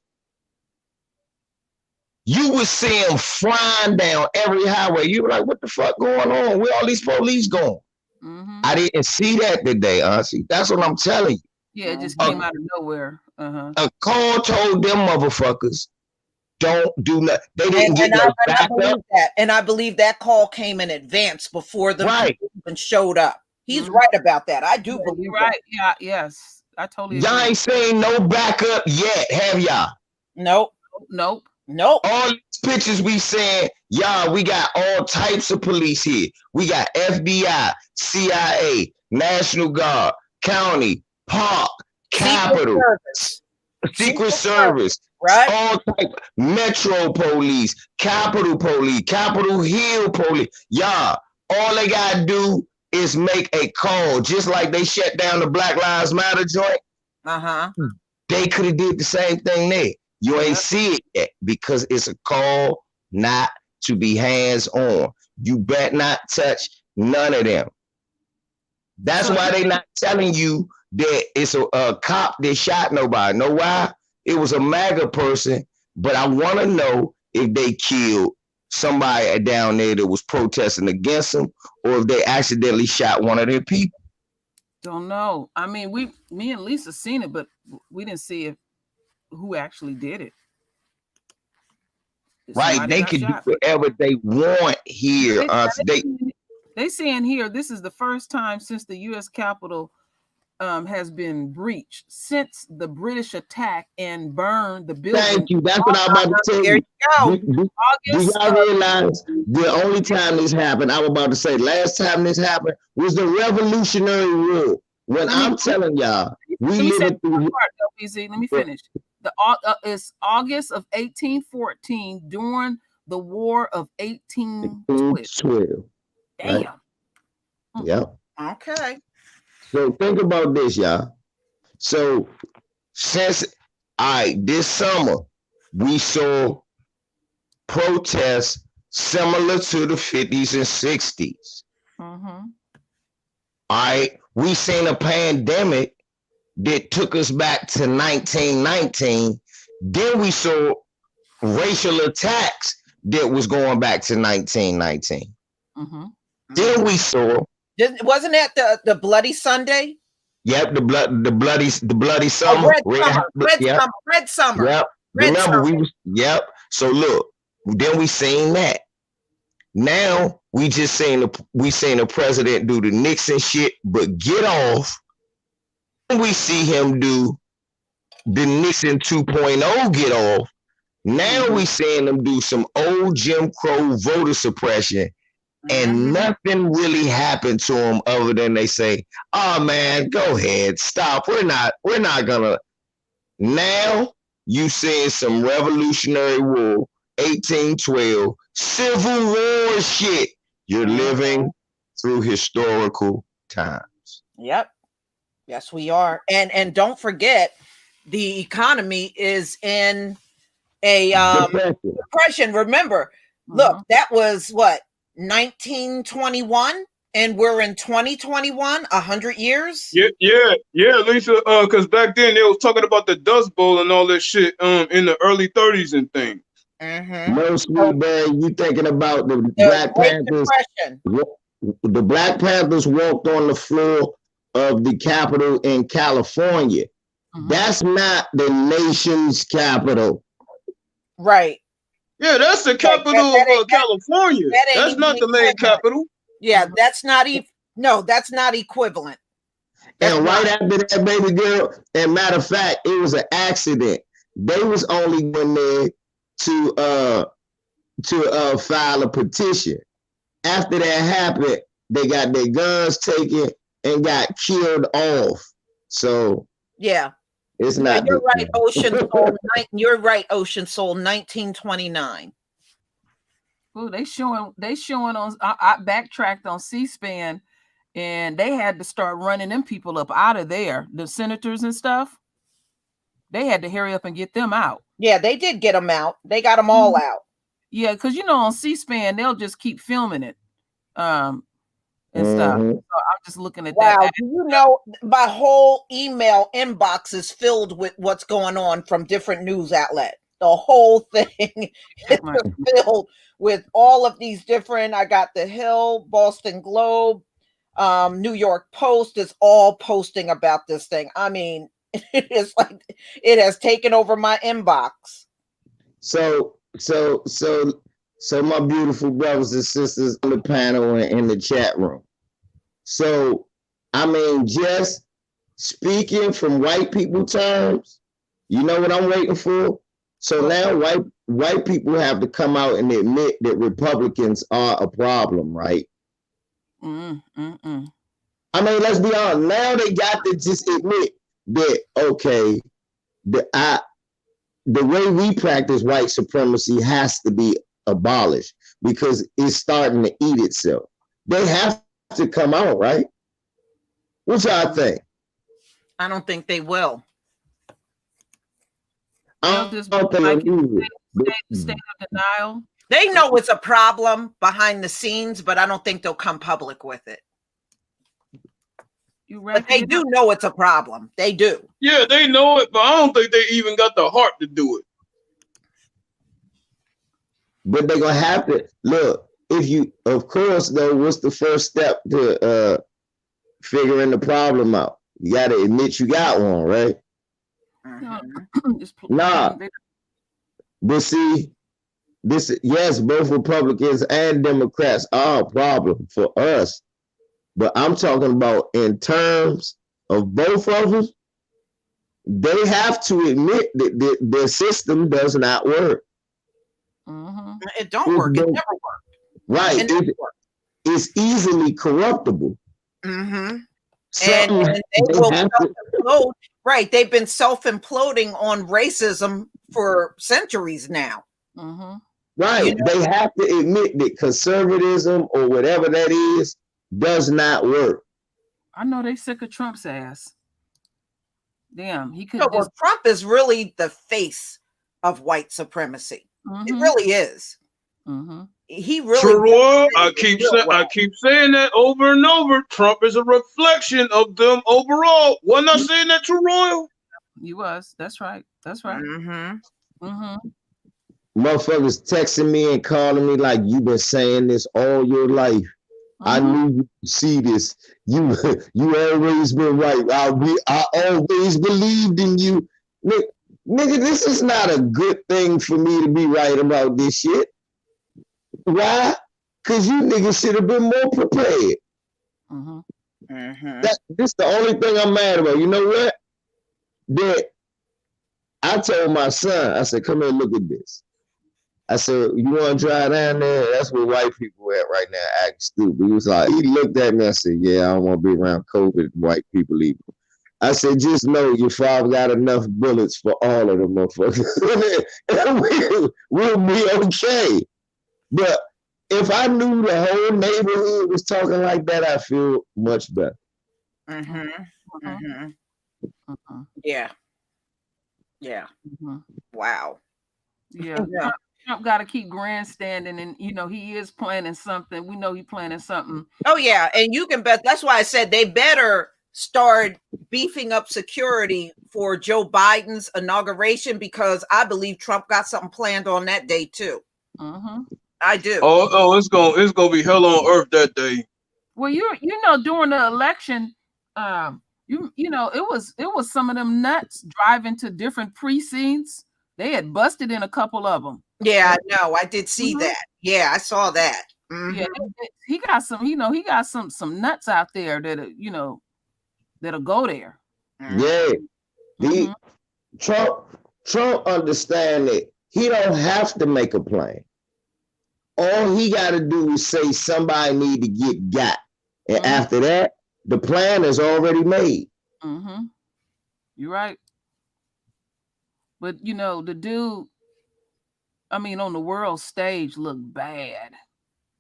You would see them flying down every highway. You were like, what the fuck going on? Where all these police going? Mm-hmm. I didn't see that today, Auntie. That's what I'm telling you. Yeah, it just came out of nowhere. A call told them motherfuckers, don't do nothing. They didn't get no backup. And I believe that call came in advance before the even showed up. He's right about that. I do believe right. That. Yeah, yes. I totally agree. Y'all ain't saying no backup yet, have y'all? Nope. All these pictures we saying, y'all, we got all types of police here. We got FBI, CIA, National Guard, County, Park, Capitol, Secret Service, right? All type, Metro Police, Capitol Police, Capitol Hill Police. Y'all, all they gotta do is make a call, just like they shut down the Black Lives Matter joint. They could have did the same thing there. You ain't see it yet because it's a call not to be hands-on. You better not touch none of them. That's why they not telling you that it's a cop that shot nobody. Know why? It was a MAGA person, but I want to know if they killed somebody down there that was protesting against them, or if they accidentally shot one of their people. Don't know. I mean, me and Lisa seen it, but we didn't see who actually did it. Right, they can do whatever they want here. They saying here this is the first time since the U.S. Capitol has been breached since the British attack and burned the building. Thank you. That's what I'm about to tell you. Do y'all realize the only time this happened? I was about to say last time this happened was the Revolutionary War. When I'm telling y'all, we lived through. Let me finish. It's August of 1814 during the War of 1812. Damn. Right? Yep. Okay. So think about this, y'all. So since this summer, we saw protests similar to the 50s and 60s. All right. We seen a pandemic that took us back to 1919. Then we saw racial attacks that was going back to 1919. Then we saw. Wasn't that the Bloody Sunday? Yep, the bloody summer. Red summer. Yep. Remember we was. Yep. So look, then we seen that. Now we seen the president do the Nixon shit, but get off. We see him do the Nixon 2.0 get off. Now we seeing him do some old Jim Crow voter suppression, and nothing really happened to him other than they say, "Oh man, go ahead, stop. We're not gonna." Now you seeing some Revolutionary War, 1812, Civil War shit. You're living through historical times. Yep. Yes, we are. And don't forget, the economy is in a depression. Remember, look, that was what, 1921, and we're in 2021, 100 years. Yeah, Lisa. Because back then they was talking about the Dust Bowl and all that shit. In the early 30s and things. Most you thinking about the Black Panthers? The Black Panthers walked on the floor of the Capitol in California. That's not the nation's capital. Right. Yeah, that's the capital of California. That's not the main capital. Yeah, that's not that's not equivalent. And right after that, baby girl, and matter of fact, it was an accident. They was only going there to file a petition. After that happened, they got their guns taken and got killed off. So yeah, it's not. You're right, Ocean Soul. You're right, Ocean Soul. 1929. Oh, they showing on. I backtracked on C-SPAN, and they had to start running them people up out of there. The senators and stuff. They had to hurry up and get them out. Yeah, they did get them out. They got them all out. Yeah, because on C-SPAN they'll just keep filming it, and stuff. So I'm just looking at that. Wow, do you know my whole email inbox is filled with what's going on from different news outlets. The whole thing is filled with all of these different. I got The Hill, Boston Globe, New York Post is all posting about this thing. I mean, it's like it has taken over my inbox. So my beautiful brothers and sisters on the panel and in the chat room. So, I mean, just speaking from white people terms, you know what I'm waiting for? So now white people have to come out and admit that Republicans are a problem, right? I mean, let's be honest. Now they got to just admit that, okay, the way we practice white supremacy has to be abolished because it's starting to eat itself. They have to come out, right? What y'all think? I don't think they will. They'll just stay of denial. They know it's a problem behind the scenes, but I don't think they'll come public with it. But they do know it's a problem. They do. Yeah, they know it, but I don't think they even got the heart to do it. But they're gonna have to look. Of course, though, what's the first step to figuring the problem out? You got to admit you got one, right? Nah. But see, yes, both Republicans and Democrats are a problem for us. But I'm talking about in terms of both of them, they have to admit that the system does not work. It don't work. It never worked. Right. It's easily corruptible. And they will self-implode. Right. They've been self-imploding on racism for centuries now. Right. They have to admit that conservatism or whatever that is does not work. I know they sick of Trump's ass. Damn, he could. Well, Trump is really the face of white supremacy. It really is. He really. True, I keep saying that over and over. Trump is a reflection of them overall. Wasn't I saying that, True Royal? You was. That's right. That's right. Motherfuckers texting me and calling me like, you've been saying this all your life. I knew you see this. You always been right. I always believed in you. Nigga, this is not a good thing for me to be right about this shit. Why? because you niggas should have been more prepared. Mm-hmm. Mm-hmm. This the only thing I'm mad about. You know what? That I told my son, I said, come here, look at this. I said, you want to drive down there? That's where white people at right now, acting stupid. He was like, he looked at me, I said, yeah, I don't want to be around COVID white people either. I said, just know your father got enough bullets for all of them motherfuckers. And we'll be okay. But if I knew the whole neighborhood was talking like that, I feel much better. Mm-hmm. Mm-hmm. Mm-hmm. Yeah. Yeah. Mm-hmm. Wow. Yeah. Yeah. Trump got to keep grandstanding, and you know he is planning something. We know he's planning something. Oh yeah, and you can bet. That's why I said they better start beefing up security for Joe Biden's inauguration, because I believe Trump got something planned on that day too. Mm-hmm. I do. Oh, it's gonna be hell on earth that day. Well, you know during the election, you know it was some of them nuts driving to different precincts. They had busted in a couple of them. Yeah, I know. I did see Mhm. that. Yeah, I saw that. Mhm. Yeah, he got some. You know, he got some nuts out there that you know that'll go there. Mhm. Yeah. Mhm. Trump understand that he don't have to make a plan. All he got to do is say somebody need to get got. And Mhm. after that, the plan is already made. Mm-hmm. You're right. But you know, the dude, I mean, on the world stage looked bad.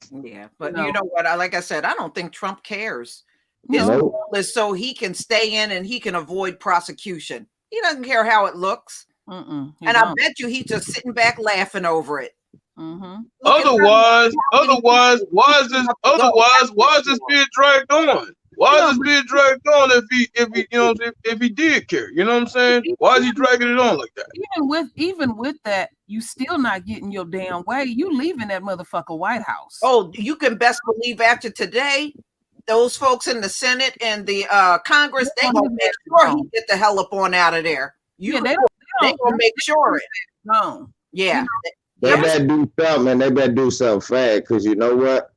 Yeah, but No. you know what? Like I said, I don't think Trump cares. No. His Nope. goal is so he can stay in and he can avoid prosecution. He doesn't care how it looks. Mm-mm, he And I don't. bet you he's just sitting back laughing over it. Mm-hmm. Look at Otherwise, how many people why is this being dragged on? Why No, is this being dragged on if he did care? You know what I'm saying? Why is he dragging it on like that? Even with that, you still not getting your damn way. You leaving that motherfucker White House. Oh, you can best believe after today, those folks in the Senate and the Congress, they gonna make sure he get the hell up on out of there. yeah, They don't gonna make sure it. no. Yeah. They better do something, and they better do something fast, because you know what?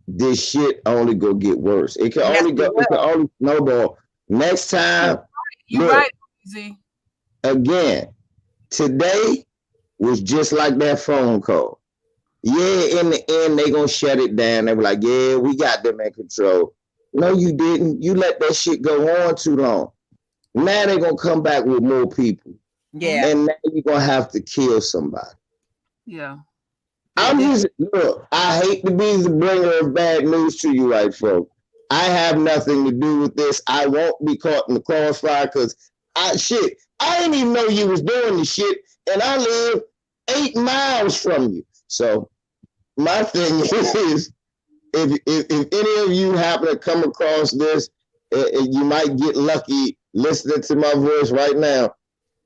This shit only go get worse. It can Yes, only go. it It can only snowball. Next time, You're look, right, Z. again, today was just like that phone call. Yeah, in the end, they gonna shut it down. They were like, yeah, we got them in control. No, you didn't. You let that shit go on too long. Now they gonna come back with more people. Yeah. And now you're gonna have to kill somebody. Yeah. I'm just, look, I hate to be the bringer of bad news to you, white folk. I have nothing to do with this. I won't be caught in the crossfire because I didn't even know you was doing the shit, and I live 8 miles from you. So my thing is, if any of you happen to come across this, you might get lucky listening to my voice right now.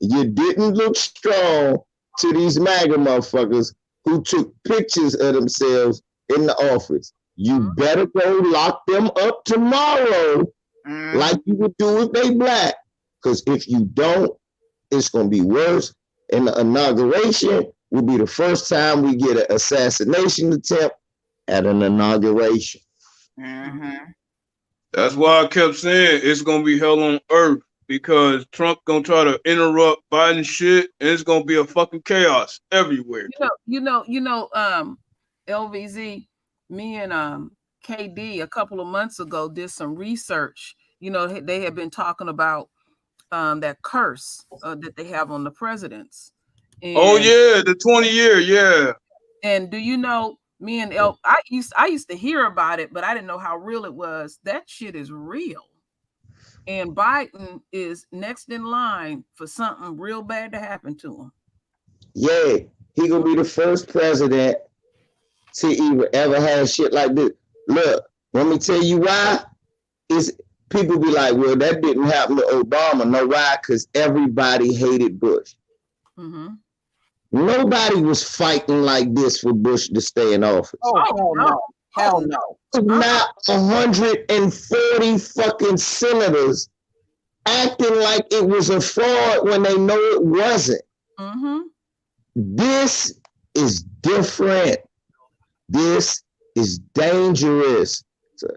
You didn't look strong to these MAGA motherfuckers who took pictures of themselves in the office. You better go lock them up tomorrow, like you would do if they black. Because if you don't, it's going to be worse. And the inauguration will be the first time we get an assassination attempt at an inauguration. That's why I kept saying it's gonna be hell on earth, because Trump gonna try to interrupt Biden shit, and it's gonna be a fucking chaos everywhere. You know, LVZ, me and KD a couple of months ago did some research. You know, they had been talking about that curse that they have on the presidents. And, oh yeah, the 20-year, yeah. And do you know, me and I used to hear about it, but I didn't know how real it was. That shit is real. And Biden is next in line for something real bad to happen to him. Yeah, he gonna be the first president to ever have shit like this. Look, let me tell you why. Is people be like, well, that didn't happen to Obama. No, why? Because everybody hated Bush. Mm-hmm. Nobody was fighting like this for Bush to stay in office. Oh, hell no. Hell no. Not 140 fucking senators acting like it was a fraud when they know it wasn't. Mm-hmm. This is different. This is dangerous. So,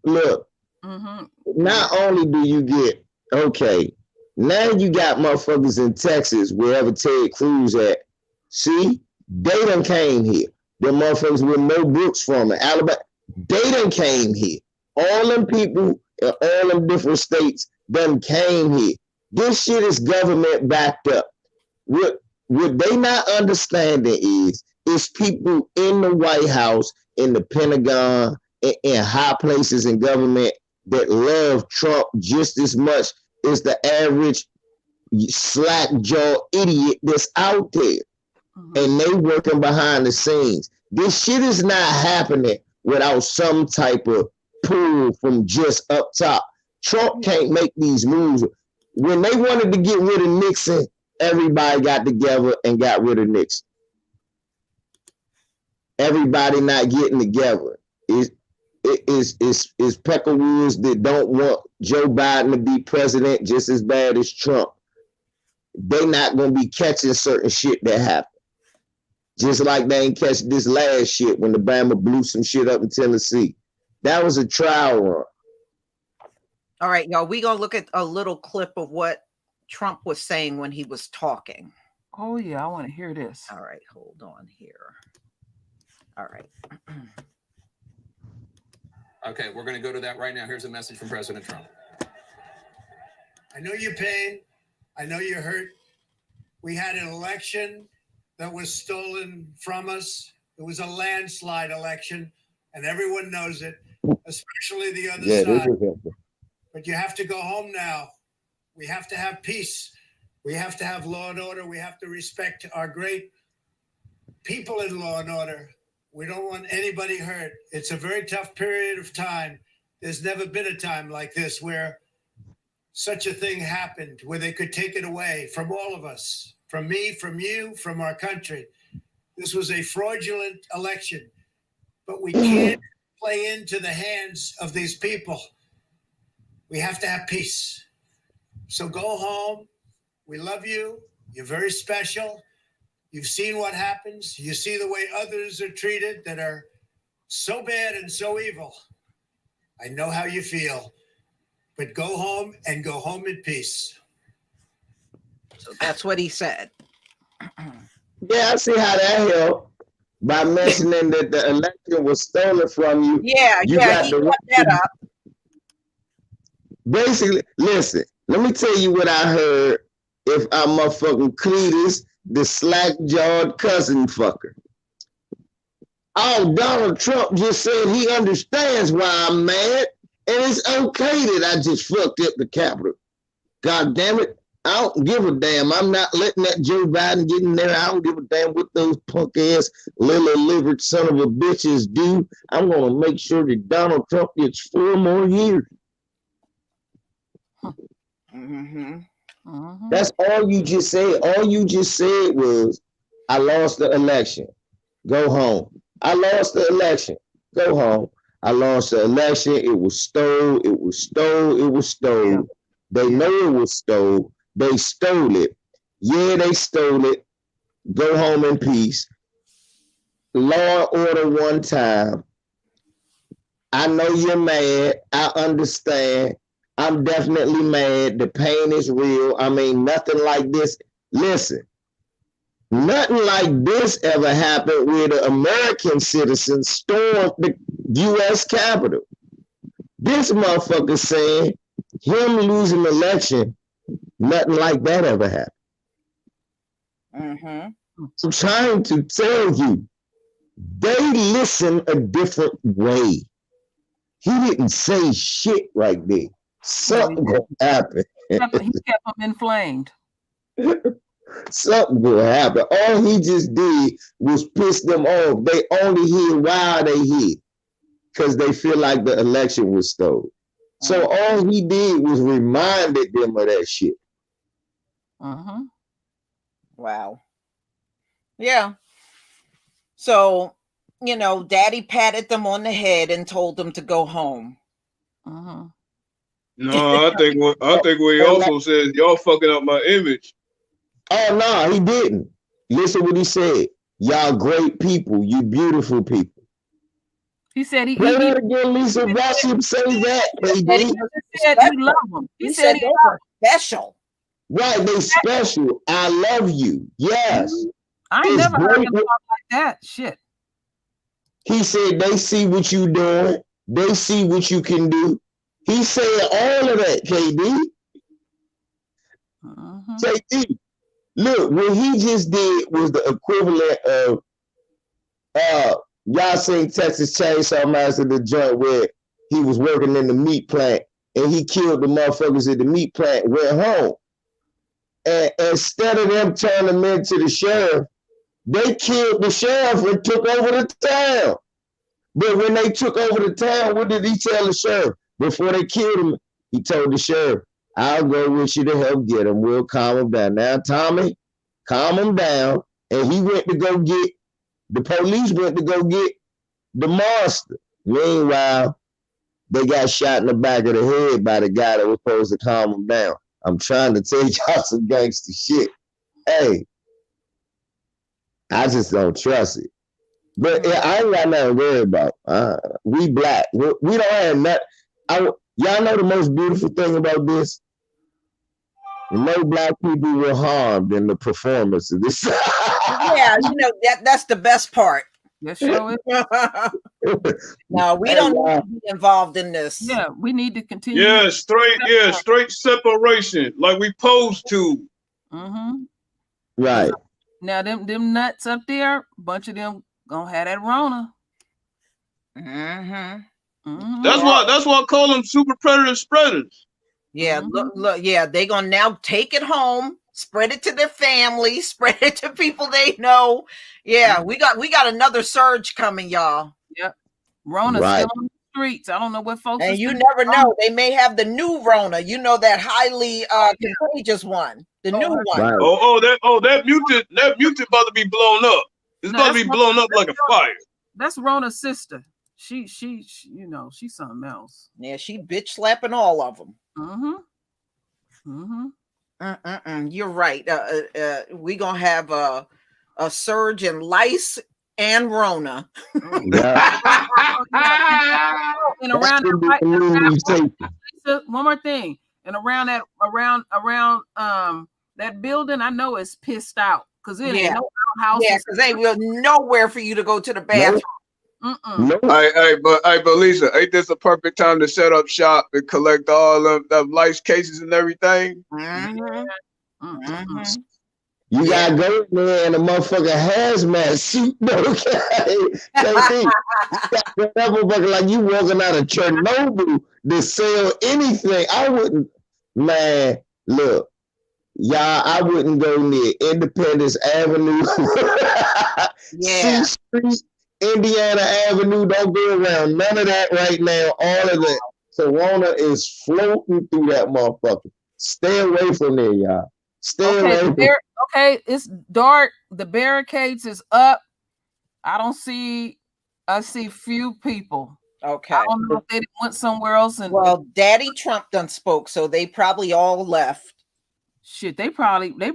look, not only do you get, okay, now you got motherfuckers in Texas, wherever Ted Cruz at. See, they done came here. The motherfuckers with Mo Brooks from it, Alabama, they done came here. All them people in all them different states done came here. This shit is government backed up. What they not understanding is people in the White House, in the Pentagon, in high places in government that love Trump just as much as the average slack-jawed idiot that's out there. And they working behind the scenes. This shit is not happening without some type of pull from just up top. Trump can't make these moves. When they wanted to get rid of Nixon, everybody got together and got rid of Nixon. Everybody not getting together. It's peckerwoods that don't want Joe Biden to be president just as bad as Trump. They not gonna be catching certain shit that happened. Just like they ain't catch this last shit when the Bama blew some shit up in Tennessee. That was a trial run. All right, y'all, we gonna look at a little clip of what Trump was saying when he was talking. Oh yeah, I want to hear this. All right, hold on here. All right. Okay, we're going to go to that right now. Here's a message from President Trump. I know your pain. I know you're hurt. We had an election that was stolen from us. It was a landslide election, and everyone knows it, especially the other side. But you have to go home now. We have to have peace. We have to have law and order. We have to respect our great people in law and order. We don't want anybody hurt. It's a very tough period of time. There's never been a time like this where such a thing happened, where they could take it away from all of us, from me, from you, from our country. This was a fraudulent election, but we can't play into the hands of these people. We have to have peace. So go home. We love you. You're very special. You've seen what happens. You see the way others are treated that are so bad and so evil. I know how you feel, but go home and go home in peace. So that's what he said. Yeah, I see how that helped by mentioning that the election was stolen from you. Yeah, you he cut that up. Basically, listen, let me tell you what I heard if I'm motherfucking Cletus, the slack-jawed cousin fucker. Oh, Donald Trump just said he understands why I'm mad, and it's okay that I just fucked up the Capitol. God damn it, I don't give a damn. I'm not letting that Joe Biden get in there. I don't give a damn what those punk-ass, lily-livered son of a bitches do. I'm going to make sure that Donald Trump gets 4 more years. That's all you just said. All you just said was, I lost the election. Go home. I lost the election. Go home. I lost the election. It was stole. It was stole. It was stole. Yeah. They know it was stole. They stole it. Yeah, they stole it. Go home in peace. Law and order one time. I know you're mad. I understand. I'm definitely mad. The pain is real. I mean, nothing like this. Listen, nothing like this ever happened where the American citizens stormed the U.S. Capitol. This motherfucker saying him losing the election, nothing like that ever happened. I'm trying to tell you, they listen a different way. He didn't say shit right there. Something will happen. He kept them inflamed. Something will happen. All he just did was piss them off. They only hear why they hear because they feel like the election was stolen. So all he did was reminded them of that shit. Wow. Yeah. So, you know, Daddy patted them on the head and told them to go home. No, I think what he also says, y'all fucking up my image. Oh no, he didn't. Listen what he said. Y'all great people, you beautiful people. He said he Play that again, Lisa. Watch him say that, KD. He said he loved them. He said they were special. Right, they special. I love you. Yes. I ain't It's never heard great him talk like that. Shit. He said they see what you doing. They see what you can do. He said all of that, KD. KD, look, what he just did was the equivalent of y'all seen Texas Chainsaw Massacre, the joint where he was working in the meat plant and he killed the motherfuckers at the meat plant, went home. And instead of them turning him into the sheriff, they killed the sheriff and took over the town. But when they took over the town, what did he tell the sheriff? Before they killed him, he told the sheriff, I'll go with you to help get him. We'll calm him down. Now, Tommy, calm him down. And he went to go get, the police went to go get the monster. Meanwhile, they got shot in the back of the head by the guy that was supposed to calm him down. I'm trying to tell y'all some gangster shit. Hey, I just don't trust it. But I ain't got nothing to worry about. We black. We don't have nothing. Y'all know the most beautiful thing about this? No black people were harmed in the performance of this. Yeah, you know, that's the best part. Yes, sure is. No, we don't need to be involved in this. Yeah, we need to continue. Yeah, straight separation, like we supposed to. Mm-hmm. Right. Now them nuts up there, bunch of them gonna have that Rona. That's why I call them super predator spreaders. Yeah, look, yeah, they gonna now take it home, spread it to their family, spread it to people they know. Yeah, we got another surge coming, y'all. Yep, Rona's still on the streets. I don't know what folks. And you never know; they may have the new Rona. You know, that highly contagious one, the new one. Right. That mutant about to be blown up. It's about to be blown up like a fire. That's Rona's sister. She, you know, she's something else. Yeah, she bitch slapping all of them. You're right. We gonna have a surge in lice and Rona. And around one more thing, and around that building, I know it's pissed out because it ain't no house. Yeah, because they will nowhere for you to go to the bathroom. But Lisa, ain't this a perfect time to set up shop and collect all of the lice cases and everything? You gotta go in there in a motherfucking hazmat suit, okay? Like you walking out of Chernobyl to sell anything. I wouldn't, man. Look, y'all, I wouldn't go near Independence Avenue, C Street, Indiana Avenue. Don't go around none of that right now. All of that Corona is floating through that motherfucker. Stay away from there, y'all. Stay away. Okay, it's dark. The barricades is up. I see few people. Okay. I don't know if they went somewhere else. And well, Daddy Trump done spoke, so they probably all left. Shit, they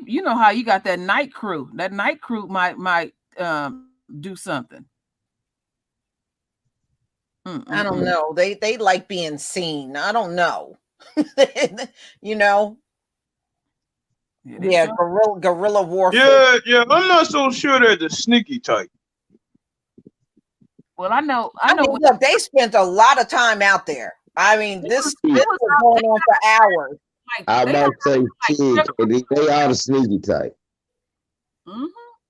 you know how you got that night crew. That night crew might do something. I don't know. They like being seen. I don't know. You know. Yeah, guerrilla warfare. Yeah. I'm not so sure they're the sneaky type. Well, I know. Look, they spent a lot of time out there. I mean, this was going on for hours. I'm about to say, they are the sneaky type.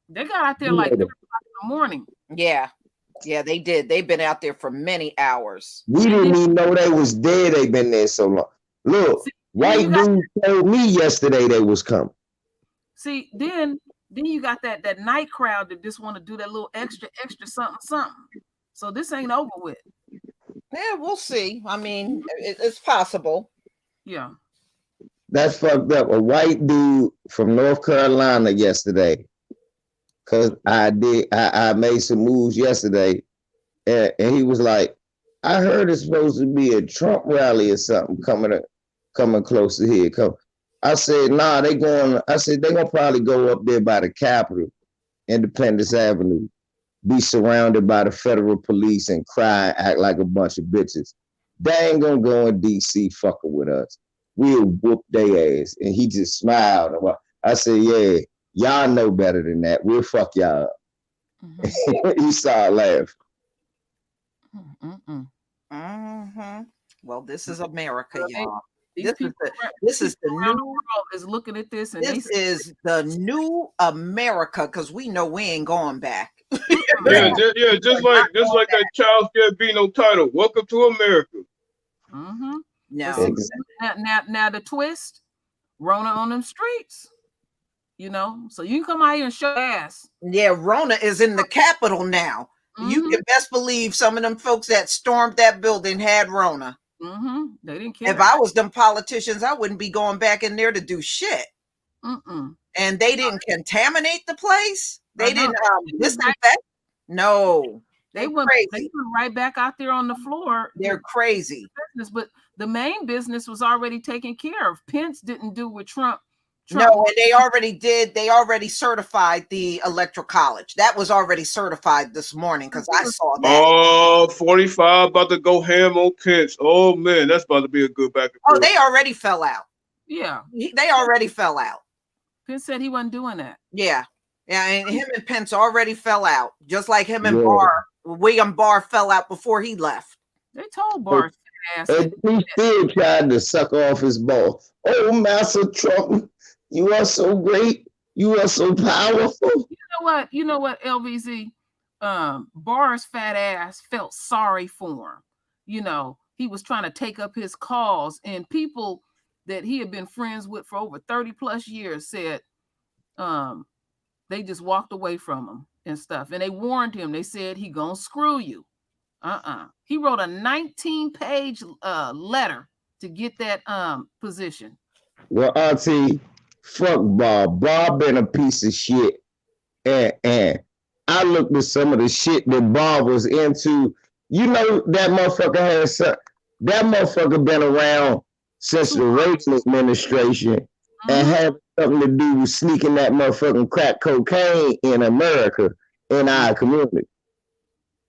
They got out there like 3 o'clock in the morning. Yeah, they did. They've been out there for many hours. We didn't even know they was there. They've been there so long. Look. White dude told me yesterday they was coming. See, then you got that night crowd that just want to do that little extra something. So this ain't over with. Yeah, we'll see. I mean, it's possible. Yeah. That's fucked up. A white dude from North Carolina yesterday, because I made some moves yesterday, and he was like, I heard it's supposed to be a Trump rally or something coming close to here. I said, nah, they're gonna probably go up there by the Capitol, Independence Avenue. be surrounded by the federal police and cry, act like a bunch of bitches. They ain't gonna go in DC fucking with us. We'll whoop their ass. And he just smiled. I said, yeah, y'all know better than that. We'll fuck y'all up. Mm-hmm. He started laughing. Mm-hmm. Well, this is America, y'all. This is the new world is looking at this, and this is the new America, because we know we ain't going back. Yeah, just like that Charles Gambino title, "Welcome to America." Mm-hmm. No. Now the twist, Rona on them streets. You know, so you can come out here and show ass. Yeah, Rona is in the Capitol now. Mm-hmm. You can best believe some of them folks that stormed that building had Rona. Mm-hmm. They didn't care. If I was them politicians, I wouldn't be going back in there to do shit. Mm-mm. And they didn't contaminate the place. They didn't disinfect. No, they went right back out there on the floor. They're crazy. But the main business was already taken care of. Pence didn't do what Trump. No, and they already did. They already certified the Electoral College. That was already certified this morning because I saw that. Oh, 45 about to go ham on Pence. Oh, man, that's about to be a good back and forth. Oh, they already fell out. Yeah. They already fell out. Pence said he wasn't doing that. Yeah. Yeah, and him and Pence already fell out. Just like him and William Barr fell out before he left. They told Barr ass. And he still tried to suck off his ball. Oh, Master Trump. You are so great. You are so powerful. You know what, LVZ? Barr's fat ass felt sorry for him. You know, he was trying to take up his cause, and people that he had been friends with for over 30 plus years said they just walked away from him and stuff. And they warned him. They said, he gonna screw you. He wrote a 19-page letter to get that position. Well, Auntie, fuck Bob. Bob been a piece of shit. And I looked at some of the shit that Bob was into. You know, that motherfucker been around since the Reagan administration and had something to do with sneaking that motherfucking crack cocaine in America, in our community.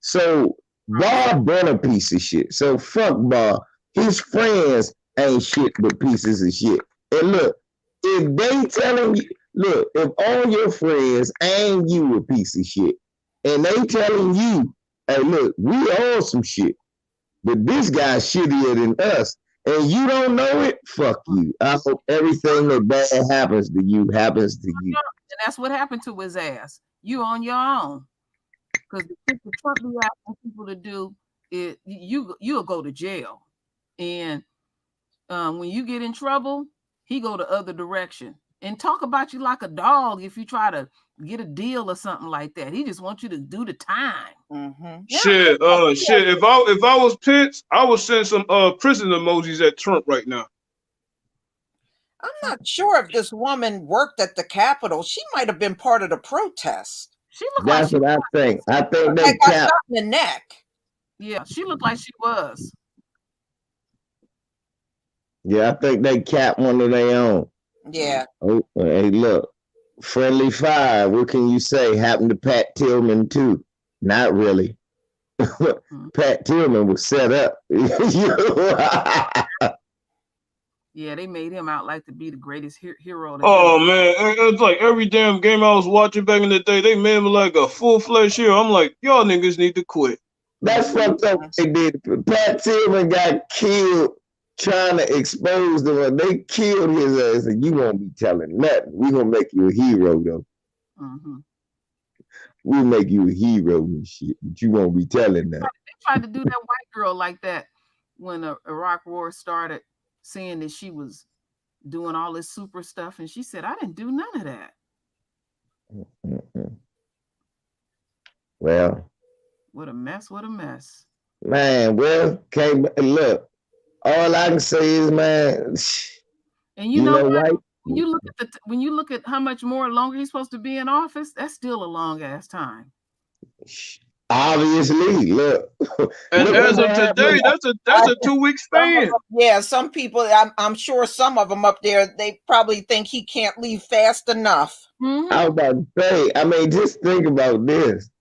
So Bob been a piece of shit. So fuck Bob. His friends ain't shit but pieces of shit. And look, if they telling you, look, if all your friends ain't you a piece of shit, and they telling you, hey, look, we all some shit, but this guy's shittier than us, and you don't know it, fuck you. I hope everything that bad happens to you happens to you. And that's what happened to his ass. You on your own. Because the Trump be asking people to do it, you'll go to jail. And when you get in trouble, he go the other direction and talk about you like a dog if you try to get a deal or something like that. He just wants you to do the time. Mm-hmm. Shit. If I was Pence, I would send some prison emojis at Trump right now. I'm not sure if this woman worked at the Capitol. She might have been part of the protest. She looked That's like what I think. I think they got shot in the neck. Yeah, she looked like she was. Yeah, I think they capped one of their own. Yeah. Oh, hey, look, friendly fire. What can you say? Happened to Pat Tillman too. Not really. Pat Tillman was set up. Yeah, they made him out like to be the greatest hero. Oh man, it's like every damn game I was watching back in the day, they made him like a full-fledged hero. I'm like, y'all niggas need to quit. That's fucked up. They did. Pat Tillman got killed trying to expose them. They killed his ass, and you won't be telling nothing. We gonna make you a hero though. Mm-hmm. We'll make you a hero and shit, but you won't be telling that. They tried to do that white girl like that when the Iraq War started, saying that she was doing all this super stuff, and she said, I didn't do none of that. Mm-hmm. Well, what a mess, man. Well, look, all I can say is, man, and you know what? When you look at how much longer he's supposed to be in office, that's still a long ass time. Obviously, look. And as of today, that's a 2-week span. Yeah, some people, I'm sure some of them up there, they probably think he can't leave fast enough. Mm-hmm. I was about to say, I mean, just think about this.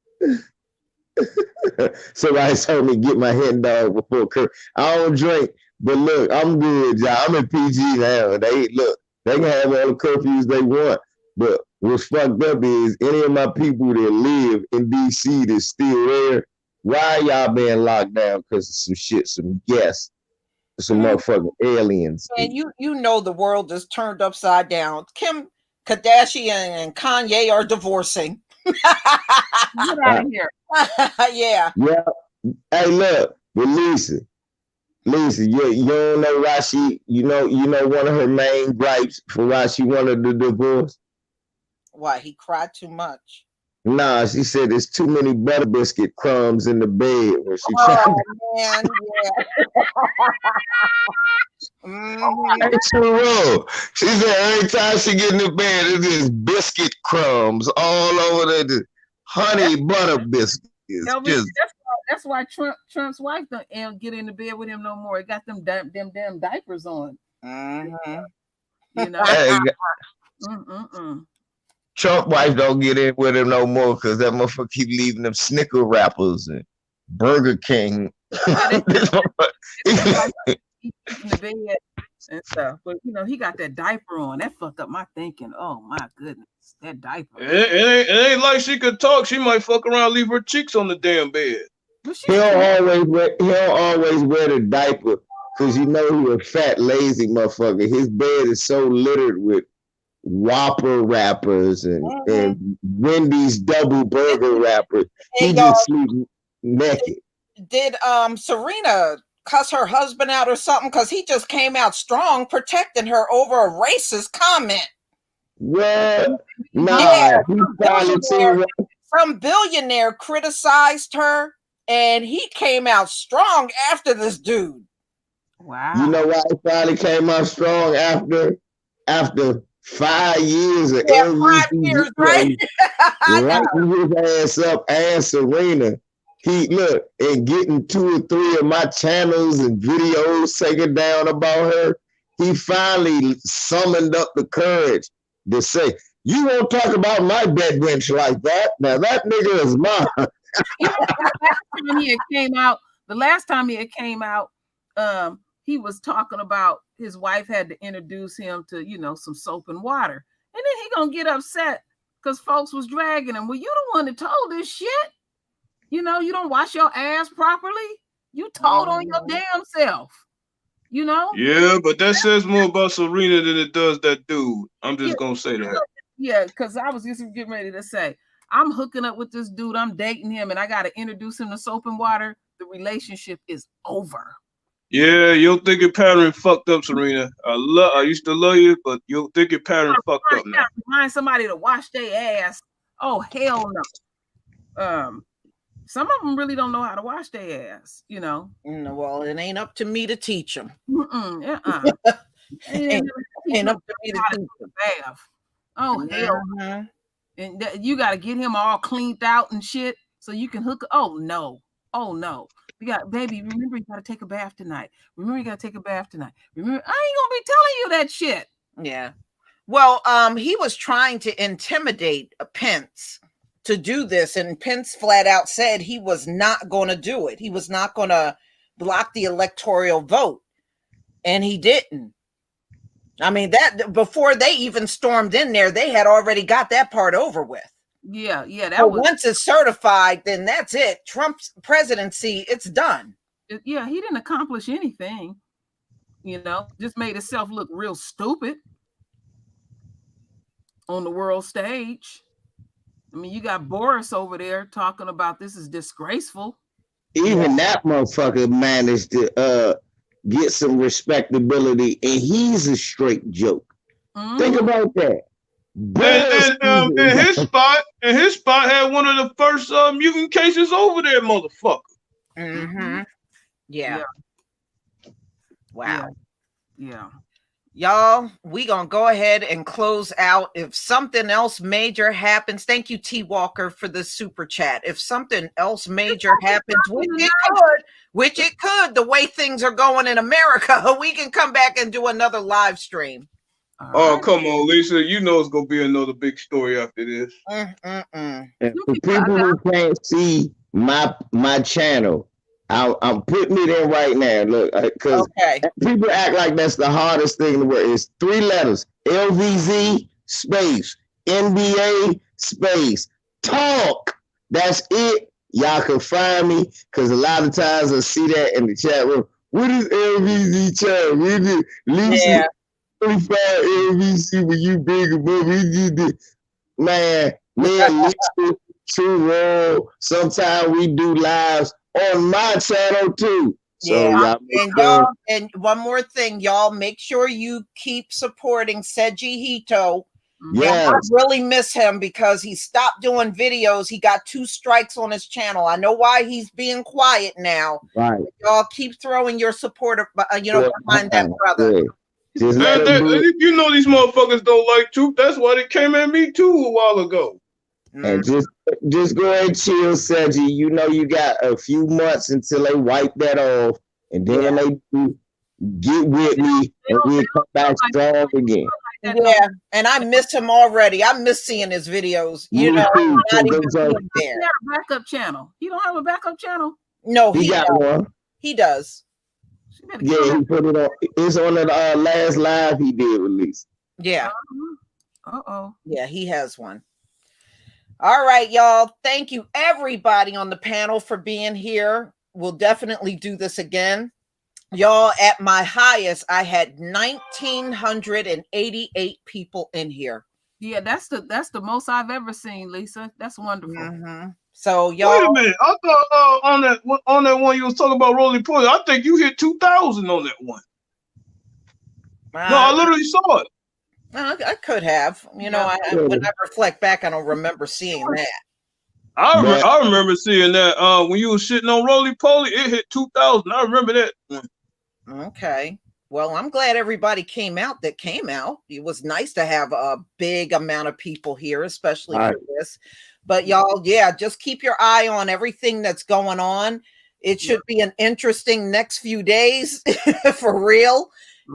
Somebody told me get my hen dog before Kirk. I don't drink, but look, I'm good, y'all. I'm in PG now. They can have all the curfews they want. But what's fucked up is any of my people that live in DC that's still there, why y'all being locked down because of some shit, some guests, some motherfucking aliens. And you know the world is turned upside down. Kim Kardashian and Kanye are divorcing. Get out of here. Yeah. Yeah. Hey, look, but Lisa, you don't know why she, you know one of her main gripes for why she wanted the divorce? Why, he cried too much? Nah, she said there's too many butter biscuit crumbs in the bed when she man, yeah. It's too wrong. She said every time she get in the bed, it's just biscuit crumbs all over the honey butter biscuits. That's why Trump's wife don't get in the bed with him no more. He got them damn diapers on. Mm-hmm. You know. Hey, Trump wife don't get in with him no more because that motherfucker keep leaving them Snicker wrappers and Burger King. In the bed and stuff, but he got that diaper on. That fucked up my thinking. Oh my goodness, that diaper. It ain't like she could talk. She might fuck around, leave her cheeks on the damn bed. He don't always wear the diaper because he a fat lazy motherfucker. His bed is so littered with Whopper wrappers and Wendy's double burger wrappers. He just sleep naked. Did Serena cuss her husband out or something? Because he just came out strong protecting her over a racist comment. Well, nah. Yeah, some billionaire criticized her, and he came out strong after this dude. Wow. You know why he finally came out strong after 5 years of 5 years, right? Lighting his ass up and Serena. He and getting 2 or 3 of my channels and videos taken down about her. He finally summoned up the courage to say, "You won't talk about my bed bench like that. Now that nigga is mine." The last time he came out, he was talking about his wife had to introduce him to, some soap and water. And then he gonna get upset because folks was dragging him. Well, you the one that told this shit. You don't wash your ass properly. You told on your damn self. Yeah, but that says more about Serena than it does that dude. I'm just gonna say that. Yeah, because I was just getting ready to say, I'm hooking up with this dude, I'm dating him, and I gotta introduce him to soap and water. The relationship is over. Yeah, your thinking pattern fucked up, Serena. I used to love you, but your thinking pattern fucked up now. Remind somebody to wash their ass. Oh, hell no. Some of them really don't know how to wash their ass, Well, it ain't up to me to teach them. Ain't up to me to teach them. Oh, hell no. And you got to get him all cleaned out and shit so you can hook. Oh, no. Baby, remember you got to take a bath tonight. Remember, I ain't going to be telling you that shit. Yeah. Well, he was trying to intimidate Pence to do this, and Pence flat out said he was not going to do it. He was not going to block the electoral vote, and he didn't. I mean, that before they even stormed in there, they had already got that part over with. Yeah. Once it's certified, then that's it. Trump's presidency, it's done. Yeah, he didn't accomplish anything. Just made himself look real stupid on the world stage. I mean, you got Boris over there talking about this is disgraceful. Even that motherfucker managed to get some respectability, and he's a straight joke. Think about that. And his spot had one of the first mutant cases over there, motherfucker. Mm-hmm. Yeah. Wow. Yeah. Y'all, we gonna go ahead and close out. If something else major happens, thank you, T. Walker, for the super chat. If something else major happens, which it could, the way things are going in America, we can come back and do another live stream. Oh, come on, Lisa. You know it's gonna be another big story after this. And for people who can't see my channel. I'm putting it in right now. Look, because people act like that's the hardest thing in the world. It's 3 letters: LVZ space NBA space talk. That's it. Y'all can find me because a lot of times I see that in the chat room. What is LVZ chat? We did Lisa 25 LVZ when you big above me. Man, me and Lisa, True Roll. Sometimes we do lives on my channel too. So and one more thing, y'all, make sure you keep supporting Seji Hito. Yeah, I really miss him because he stopped doing videos. He got 2 strikes on his channel. I know why he's being quiet now. Right. Y'all keep throwing your support, behind that brother. Just you know these motherfuckers don't like truth. That's why they came at me too a while ago. And just go ahead and chill, Seji. You know you got a few months until they wipe that off, and then when they do, get with me, and we'll come back strong again. Yeah, and I miss him already. I miss seeing his videos. You know, not even being there. A backup channel. He don't have a backup channel. No, he got one. He does. Yeah, he put it on. It's on the last live he did release. Yeah. Uh-oh. Yeah, he has one. All right, y'all. Thank you, everybody on the panel, for being here. We'll definitely do this again. Y'all, at my highest, I had 1,988 people in here. Yeah, that's the most I've ever seen, Lisa. That's wonderful. So y'all, wait a minute. I thought on that one you was talking about Roly Poly, I think you hit 2,000 on that one. No, I literally saw it. I could have. You know, when I reflect back, I don't remember seeing that. I remember seeing that when you was shitting on Roly Poly, it hit 2,000. I remember that one. Okay. Well, I'm glad everybody came out that came out. It was nice to have a big amount of people here, especially for this. But y'all, yeah, just keep your eye on everything that's going on. It should be an interesting next few days for real.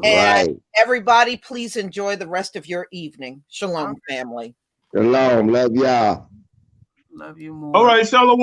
And everybody, please enjoy the rest of your evening. Shalom, family. Shalom. Love y'all. Love you more. All right, Shalom.